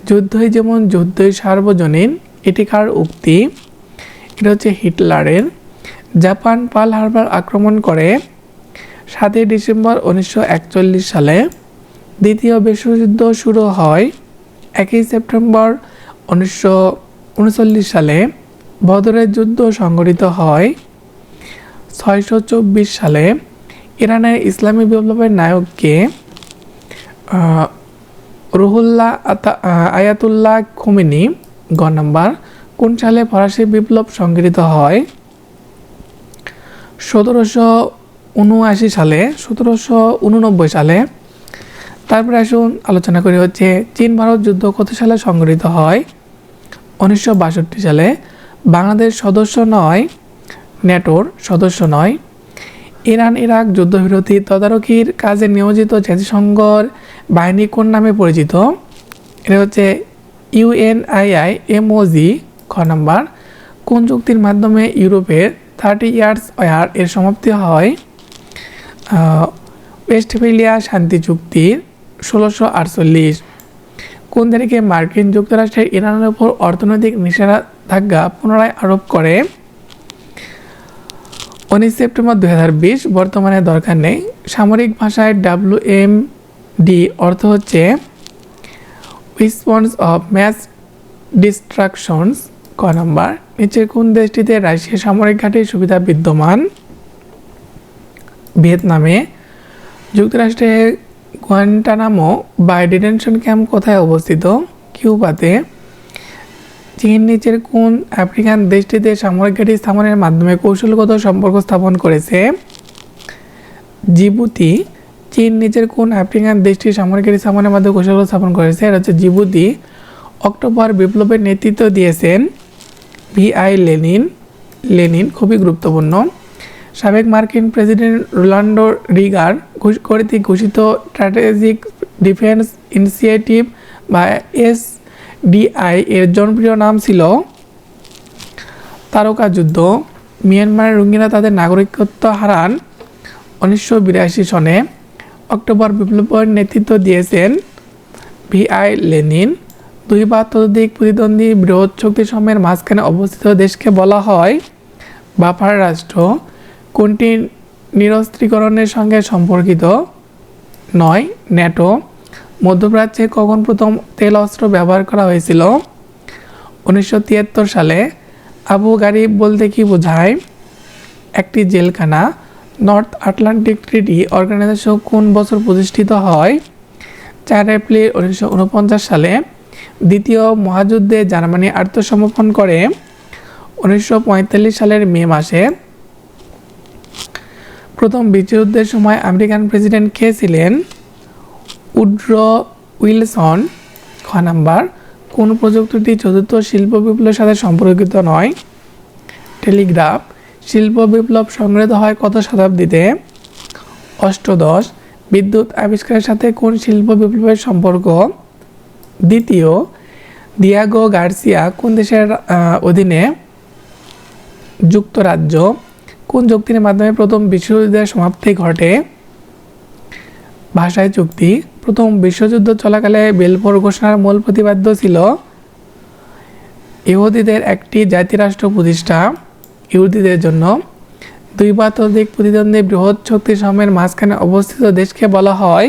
যুদ্ধই যেমন যুদ্ধই সার্বজনীন, এটি কার উক্তি? এটা হচ্ছে হিটলারের। জাপান পার্ল হারবার আক্রমণ করে 7ই ডিসেম্বর 1941 সালে। দ্বিতীয় বিশ্বযুদ্ধ শুরু হয় 1 সেপ্টেম্বর 1939 সালে। বদরের যুদ্ধ সংঘটিত হয় 624 সালে। ইরানের ইসলামী বিপ্লবের নায়ক কে? Ruhollah Ayatollah Khomeini. গ নাম্বার। কোন সালে ফরাসি বিপ্লব সংঘটিত হয়? 1779 সালে, 1789 সালে। তারপরে আসুন আলোচনা করি হচ্ছে চীন ভারত যুদ্ধ কত সালে সংঘটিত হয়? 1962 সালে। বাংলাদেশ সদস্য নয়, ন্যাটোর সদস্য নয়। ইরান ইরাক যুদ্ধবিরতি তদারকির কাজে নিয়োজিত জাতিসংঘর বাহিনী কোন নামে পরিচিত? এটা হচ্ছে UNIIMOG। খ নাম্বার। কোন চুক্তির মাধ্যমে ইউরোপের 30 ইয়ার্স ওয়ার এর সমাপ্তি হয়? ওয়েস্টফেলিয়া শান্তি চুক্তির 1648। কোন তারিখে মার্কিন যুক্তরাষ্ট্রের ইরানের উপর অর্থনৈতিক নিষেধাজ্ঞা পুনরায় আরোপ করে? 19 সেপ্টেম্বর 2020। বর্তমানে দরকার নেই। সামরিক ভাষায় WMD অর্থ হচ্ছে উইপন্স অফ ম্যাস ডিস্ট্রাকশনস। ক নাম্বার। নিচের কোন দেশটিতে রাশিয়ার সামরিক ঘাঁটির সুবিধা বিদ্যমান? ভিয়েতনামে। যুক্তরাষ্ট্রের গুয়ান্টানামো বাই ডিটেনশন ক্যাম্প কোথায় অবস্থিত? কিউবাতে। চীন নিচের কোন আফ্রিকান দেশটিতে সামরিক ঘাঁটি স্থাপনের মাধ্যমে কৌশলগত সম্পর্ক স্থাপন করেছে? জিবুতি। চীন নিচের কোন আফ্রিকান দেশটির সামরিক ঘাঁটি স্থাপনের মাধ্যমে কৌশলগত স্থাপন করেছে? এটা হচ্ছে জিবুতি। অক্টোবর বিপ্লবের নেতৃত্ব দিয়েছেন VI লেনিন। খুবই গুরুত্বপূর্ণ। সাবেক মার্কিন প্রেসিডেন্ট রোনাল্ডো রিগান কর্তৃক ঘোষিত স্ট্র্যাটেজিক ডিফেন্স ইনিশিয়েটিভ বা SDI এর জনপ্রিয় নাম ছিল তারকা যুদ্ধ। মিয়ানমারের রোহিঙ্গারা তাদের নাগরিকত্ব হারান 1982 সনে। অক্টোবর বিপ্লবের নেতৃত্ব দিয়েছেন VI লেনিন। 2 বা ততোধিক প্রতিদ্বন্দ্বী বৃহৎ শক্তি সমূহের মাঝখানে অবস্থিত দেশকে বলা হয় বাফার রাষ্ট্র। কোনটি নিরস্ত্রীকরণের সঙ্গে সম্পর্কিত নয়? ন্যাটো। মধ্যপ্রাচ্যে কখন প্রথম তেল অস্ত্র ব্যবহার করা হয়েছিল? 1973 সালে। আবু গারিব বলতে কি বোঝায়? একটি জেলখানা। নর্থ আটলান্টিক ট্রিটি অর্গানাইজেশন কোন বছর প্রতিষ্ঠিত হয়? 4 এপ্রিল 1949 সালে। দ্বিতীয় মহাযুদ্ধে জার্মানি আত্মসমর্পণ করে 1945 সালের মে মাসে। প্রথম বিশ্বযুদ্ধের সময় আমেরিকান প্রেসিডেন্ট কে ছিলেন? Woodrow Wilson. খ নাম্বার। কোন প্রযুক্তিটি চতুর্থ শিল্প বিপ্লবের সাথে সম্পর্কিত নয়? টেলিগ্রাফ। শিল্প বিপ্লব সংঘটিত হয় কত শতাব্দীতে? অষ্টদশ। বিদ্যুৎ আবিষ্কারের সাথে কোন শিল্প বিপ্লবের সম্পর্ক? দ্বিতীয়। দিয়াগো গার্সিয়া কোন দেশের অধীনে? যুক্তরাজ্য। কোন চুক্তির মাধ্যমে প্রথম বিশ্বযুদ্ধের সমাপ্তি ঘটে? ভাষায় চুক্তি। প্রথম বিশ্বযুদ্ধ চলাকালে বেলফোর ঘোষণার মূল প্রতিপাদ্য ছিল ইহুদিদের একটি জাতিরাষ্ট্র প্রতিষ্ঠা। ইহুদিদের জন্য। 2 বা ততোধিক প্রতিদ্বন্দ্বী বৃহৎ শক্তি সমূহের মাঝখানে অবস্থিত দেশকে বলা হয়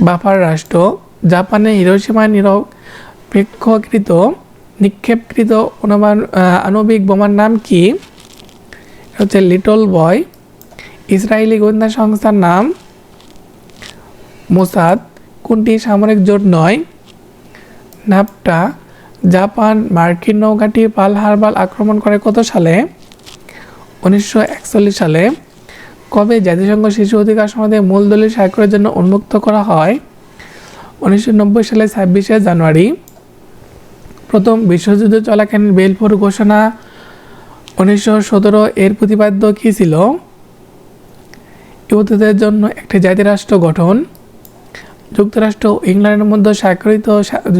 বাফার রাষ্ট্র। জাপানে হিরোশিমা নিক্ষেপকৃত আণবিক বোমার নাম কি? হচ্ছে লিটল বয়। ইসরায়েলি গোয়েন্দা সংস্থার নাম মোসাদ। কোনটি সামরিক জোট নয়? নাফটা। জাপান মার্কিন নৌঘাঁটি পার্ল হারবার আক্রমণ করে কত সালে? 1941 সালে। কবে জাতিসংঘ শিশু অধিকার সনদে মূল দলিল স্বাক্ষরের জন্য উন্মুক্ত করা হয়? 1990 সালে 26 জানুয়ারি। প্রথম বিশ্বযুদ্ধ চলাকালীন বেলফোর ঘোষণা 1917 এর প্রতিপাদ্য কী ছিল? ইহুদিদের জন্য একটি জাতিরাষ্ট্র গঠন। যুক্তরাষ্ট্র ও ইংল্যান্ডের মধ্যে স্বাক্ষরিত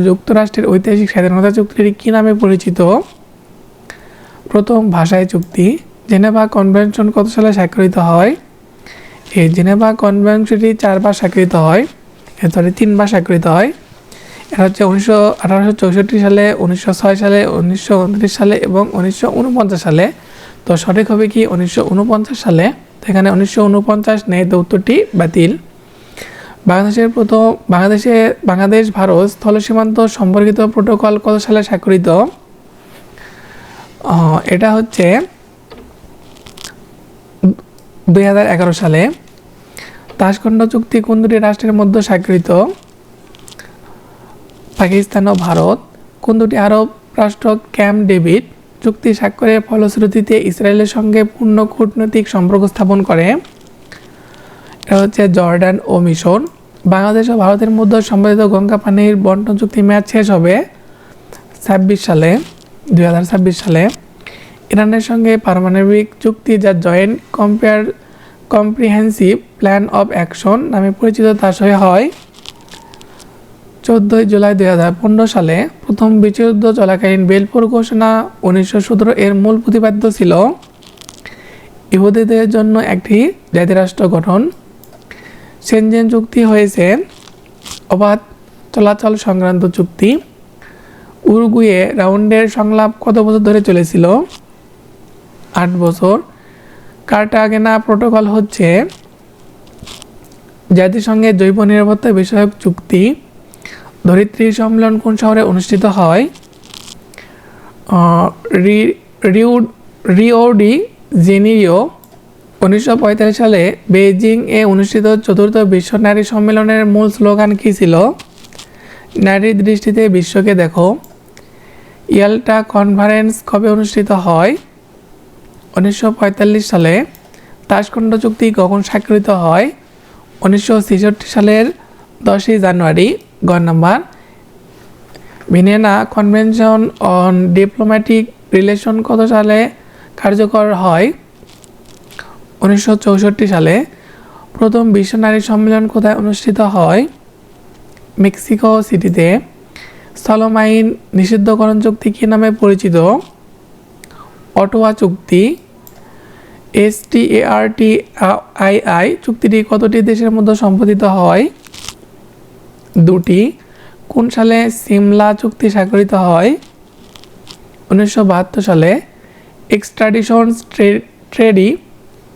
যুক্তরাষ্ট্রের ঐতিহাসিক স্বাধীনতা চুক্তিটি কী নামে পরিচিত? প্রথম ভাষায় চুক্তি। জেনেভা কনভেনশন কত সালে স্বাক্ষরিত হয়? এই জেনেভা কনভেনশনটি 4 বার স্বাক্ষরিত হয়। সরি 3বার স্বাক্ষরিত হয়। এটা হচ্ছে 1864 সালে, 1906 সালে, 1929 সালে এবং 1949 সালে। তো সঠিক হবে কি 1949 সালে। তো এখানে 1949 নেই, তো উত্তরটি বাতিল। বাংলাদেশ ভারত স্থল সীমান্ত সম্পর্কিত প্রোটোকল কত সালে স্বাক্ষরিত? এটা হচ্ছে 2011 সালে। তাশখন্ড চুক্তি কোন দুটি রাষ্ট্রের মধ্যে স্বাক্ষরিত? পাকিস্তান ও ভারত। কোন দুটি আরব রাষ্ট্র ক্যাম্প ডেভিড চুক্তি স্বাক্ষরের ফলশ্রুতিতে ইসরায়েলের সঙ্গে পূর্ণ কূটনৈতিক সম্পর্ক স্থাপন করে? এটা হচ্ছে জর্ডান ও মিশর। বাংলাদেশ ও ভারতের মধ্যে সম্পাদিত গঙ্গা পানির বন্টন চুক্তি মেয়াদ শেষ হবে 2026 সালে। ইরানের সঙ্গে পারমাণবিক চুক্তি যা joint comprehensive plan of action নামে পরিচিত তা সই হয় 14 জুলাই 2015 সালে। প্রথম বিশ্বযুদ্ধ চলাকালীন বেলফোর ঘোষণা 1917 এর মূল প্রতিপাদ্য ছিল ইহুদিদের জন্য একটি জাতিরাষ্ট্র গঠন। সেনজেন চুক্তি হয়েছে অবাধ চলাচল সংক্রান্ত চুক্তি। উরুগুয়ে রাউন্ডের সংলাপ কত বছর ধরে চলেছিল? 8 বছর। কার্টাগেনা প্রোটোকল হচ্ছে জাতিসংঘের জৈব নিরাপত্তা বিষয়ক চুক্তি। ধরিত্রী সম্মেলন কোন শহরে অনুষ্ঠিত হয়? Rio de জেনিরিও। 1945 সালে বেইজিং এ অনুষ্ঠিত চতুর্থ বিশ্ব নারী সম্মেলনের মূল স্লোগান কী ছিল? নারীর দৃষ্টিতে বিশ্বকে দেখো। ইয়াল্টা কনফারেন্স কবে অনুষ্ঠিত হয়? 1945 সালে। তাশখন্ড চুক্তি কখন স্বাক্ষরিত হয়? 1966 সালের 10 জানুয়ারি। গ number. Vienna convention on diplomatic relation কত সালে কার্যকর হয়? 1964 সালে। প্রথম বিশ্ব নারী সম্মেলন কোথায় অনুষ্ঠিত হয়? মেক্সিকো সিটিতে। স্থলমাইন নিষিদ্ধকরণ চুক্তি কী নামে পরিচিত? অটোয়া চুক্তি। STARTII চুক্তিটি কতটি দেশের মধ্যে সম্পাদিত হয়? 2টি। কোন সালে সিমলা চুক্তি স্বাক্ষরিত হয়? 1972 সালে। এক্সট্রাডিশন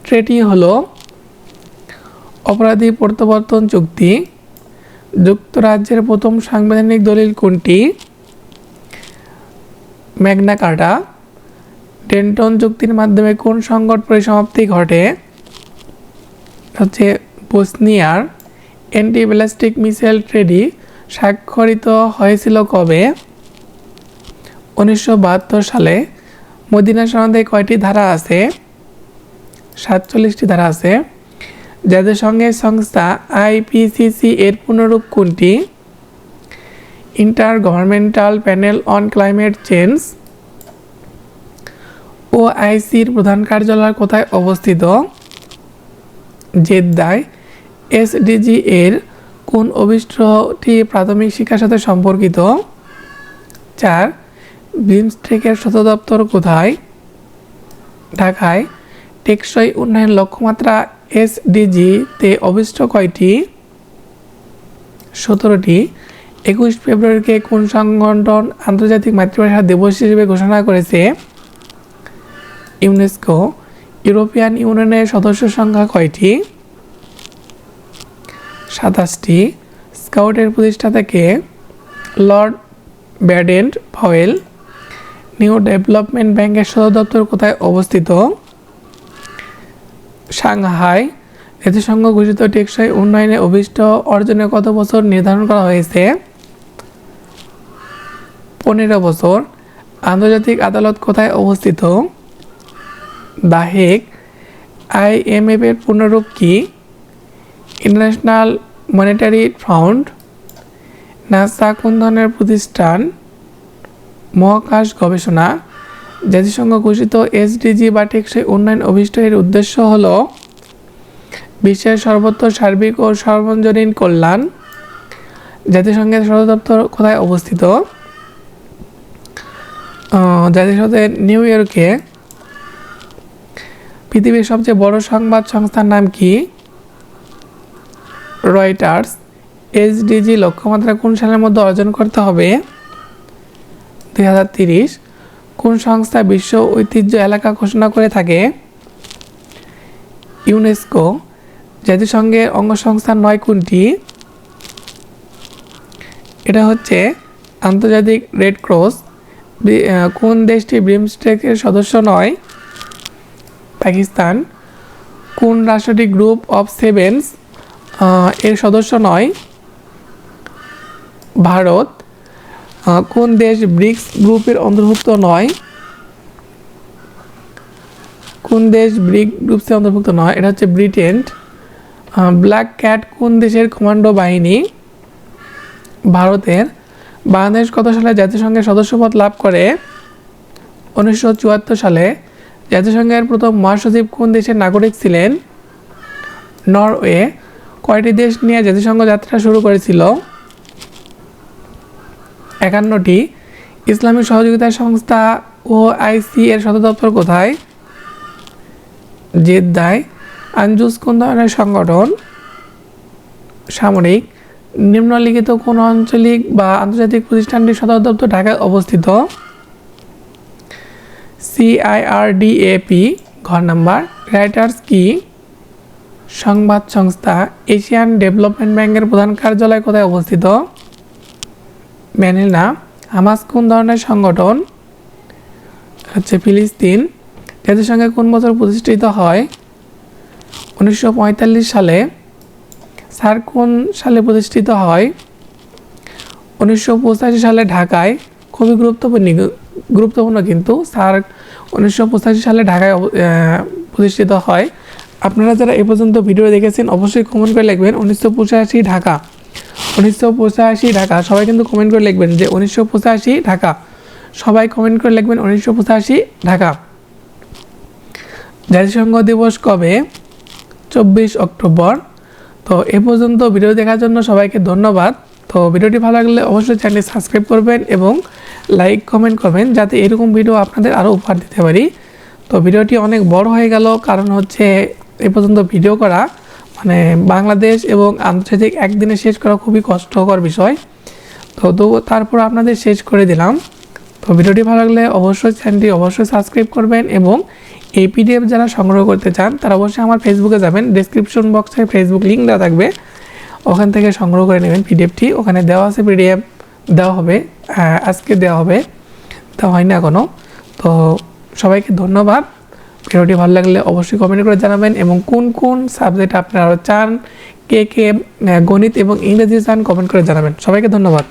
ট্রেটি হলো অপরাধী প্রত্যাবর্তন চুক্তি। যুক্তরাজ্যের প্রথম সাংবিধানিক দলিল কোনটি? ম্যাগনা কার্টা। ডেন্টন চুক্তির মাধ্যমে কোন সংকট পরিসমাপ্তি ঘটে? হচ্ছে বসনিয়ার। অ্যান্টি ব্যালিস্টিক মিসাইল ট্রেটি স্বাক্ষরিত হয়েছিল কবে? 1972 সালে। মদিনা সনদে কয়টি ধারা আছে? 47টি ধারা আছে। জাতিসংঘের সংস্থা IPCC এর পুনরূপ কোনটি? Intergovernmental panel on climate change. OICর প্রধান কার্যালয় কোথায় অবস্থিত? জেদ্দায়। SDG এর কোন অভিষ্টটি প্রাথমিক শিক্ষার সাথে সম্পর্কিত? 4 বিমস্টেকের সদর দপ্তর কোথায়? ঢাকায়। টেকসই উন্নয়ন লক্ষ্যমাত্রা SDG তে অভিষ্ট কয়টি? 17টি। 21 ফেব্রুয়ারিকে কোন সংগঠন আন্তর্জাতিক মাতৃভাষা দিবস হিসেবে ঘোষণা করেছে? ইউনেস্কো। ইউরোপিয়ান ইউনিয়নের সদস্য সংখ্যা কয়টি? 27টি। স্কাউটের প্রতিষ্ঠাতা কে? Lord Baden Powell. New development ব্যাংকের সদর দপ্তর কোথায় অবস্থিত? সাংহাই। জাতিসংঘ ঘোষিত টেকসই উন্নয়নে অভিষ্ট অর্জনে কত বছর নির্ধারণ করা হয়েছে? 15 বছর। আন্তর্জাতিক আদালত কোথায় অবস্থিত? The Hague. IMF এর পুনরূপ কি? International monetary fund. নাসা কোন ধরনের প্রতিষ্ঠান? মহাকাশ গবেষণা। জাতিসংঘ ঘোষিত SDG বা টেকসই উন্নয়ন অভিষ্ট এর উদ্দেশ্য হল বিশ্বের সর্বত্র সার্বিক ও সর্বজনীন কল্যাণ। জাতিসংঘের সদর দপ্তর কোথায় অবস্থিত? জাতিসংঘের নিউ ইয়র্কে। পৃথিবীর সবচেয়ে বড় সংবাদ সংস্থার নাম কি? রয়টার্স। SDG লক্ষ্যমাত্রা কোন সালের মধ্যে অর্জন করতে হবে? 2030। কোন সংস্থা বিশ্ব ঐতিহ্য এলাকা ঘোষণা করে থাকে? ইউনেস্কো। জাতিসংঘের অঙ্গ সংস্থা নয় কোনটি? এটা হচ্ছে আন্তর্জাতিক রেড ক্রস। কোন দেশটি বিমস্টেকের সদস্য নয়? পাকিস্তান। কোন রাষ্ট্রটি গ্রুপ অফ সেভেন্স এর সদস্য নয়? ভারত। কোন দেশ ব্রিক্স গ্রুপের অন্তর্ভুক্ত নয়? কোন দেশ ব্রিক্স গ্রুপসে অন্তর্ভুক্ত নয়? এটা হচ্ছে ব্রিটেন। ব্ল্যাক ক্যাট কোন দেশের কমান্ডো বাহিনী? ভারতের। বাংলাদেশ কত সালে জাতিসংঘের সদস্যপদ লাভ করে? 1974 সালে। জাতিসংঘের প্রথম মহাসচিব কোন দেশের নাগরিক ছিলেন? নরওয়ে। কয়টি দেশ নিয়ে জাতিসংঘ যাত্রা শুরু করেছিল? 51টি। ইসলামিক সহযোগিতা সংস্থা OIC এর সদর দপ্তর কোথায়? জেদ্দায়। আনজুস কোন ধরনের সংগঠন? সামরিক। নিম্নলিখিত কোন আঞ্চলিক বা আন্তর্জাতিক প্রতিষ্ঠানটির সদর দপ্তর ঢাকায় অবস্থিত? CIRDAP। ঘর নাম্বার। রাইটার্স কি? সংবাদ সংস্থা। এশিয়ান ডেভেলপমেন্ট ব্যাংকের প্রধান কার্যালয় কোথায় অবস্থিত? ম্যানিলা। হামাস কোন ধরনের সংগঠন? হচ্ছে ফিলিস্তিন। জাতিসংঘে কোন বছর প্রতিষ্ঠিত হয়? 1945 সালে। সার্ক কোন সালে প্রতিষ্ঠিত হয়? 1985 সালে ঢাকায়। খুবই গুরুত্বপূর্ণ কিন্তু সার্ক 1985 সালে ঢাকায় প্রতিষ্ঠিত হয়। আপনারা যারা এ পর্যন্ত ভিডিও দেখেছেন অবশ্যই কমেন্ট করে লিখবেন 1985 ঢাকা। 1985 ঢাকা। সবাই কিন্তু কমেন্ট করে লিখবেন যে 1985 ঢাকা। সবাই কমেন্ট করে লিখবেন 1985 ঢাকা। জাতিসংঘ দিবস কবে? 24 অক্টোবর। তো এ পর্যন্ত ভিডিও দেখার জন্য সবাইকে ধন্যবাদ। তো ভিডিওটি ভালো লাগলে অবশ্যই চ্যানেলটি সাবস্ক্রাইব করবেন এবং লাইক কমেন্ট করবেন যাতে এরকম ভিডিও আপনাদের আরও উপহার দিতে পারি। তো ভিডিওটি অনেক বড় হয়ে গেল কারণ হচ্ছে এ পর্যন্ত ভিডিও করা মানে বাংলাদেশ এবং আন্তর্জাতিক একদিনে শেষ করা খুবই কষ্টকর বিষয়। তো তারপর আপনাদের শেষ করে দিলাম। তো ভিডিওটি ভালো লাগলে অবশ্যই চ্যানেলটি অবশ্যই সাবস্ক্রাইব করবেন এবং এই PDF যারা সংগ্রহ করতে চান তারা অবশ্যই আমার ফেসবুকে যাবেন। ডেসক্রিপশন বক্সে ফেসবুক লিঙ্ক দেওয়া থাকবে, ওখান থেকে সংগ্রহ করে নেবেন PDFটি। ওখানে দেওয়া আছে PDF দেওয়া হবে, আজকে দেওয়া হবে, দেওয়া হয়নি এখনও। তো সবাইকে ধন্যবাদ। ভিডিওটি ভালো লাগলে অবশ্যই কমেন্ট করে জানাবেন এবং কোন কোন সাবজেক্ট আপনারা চান, কে গণিত এবং ইংরেজি চান কমেন্ট করে জানাবেন। সবাইকে ধন্যবাদ।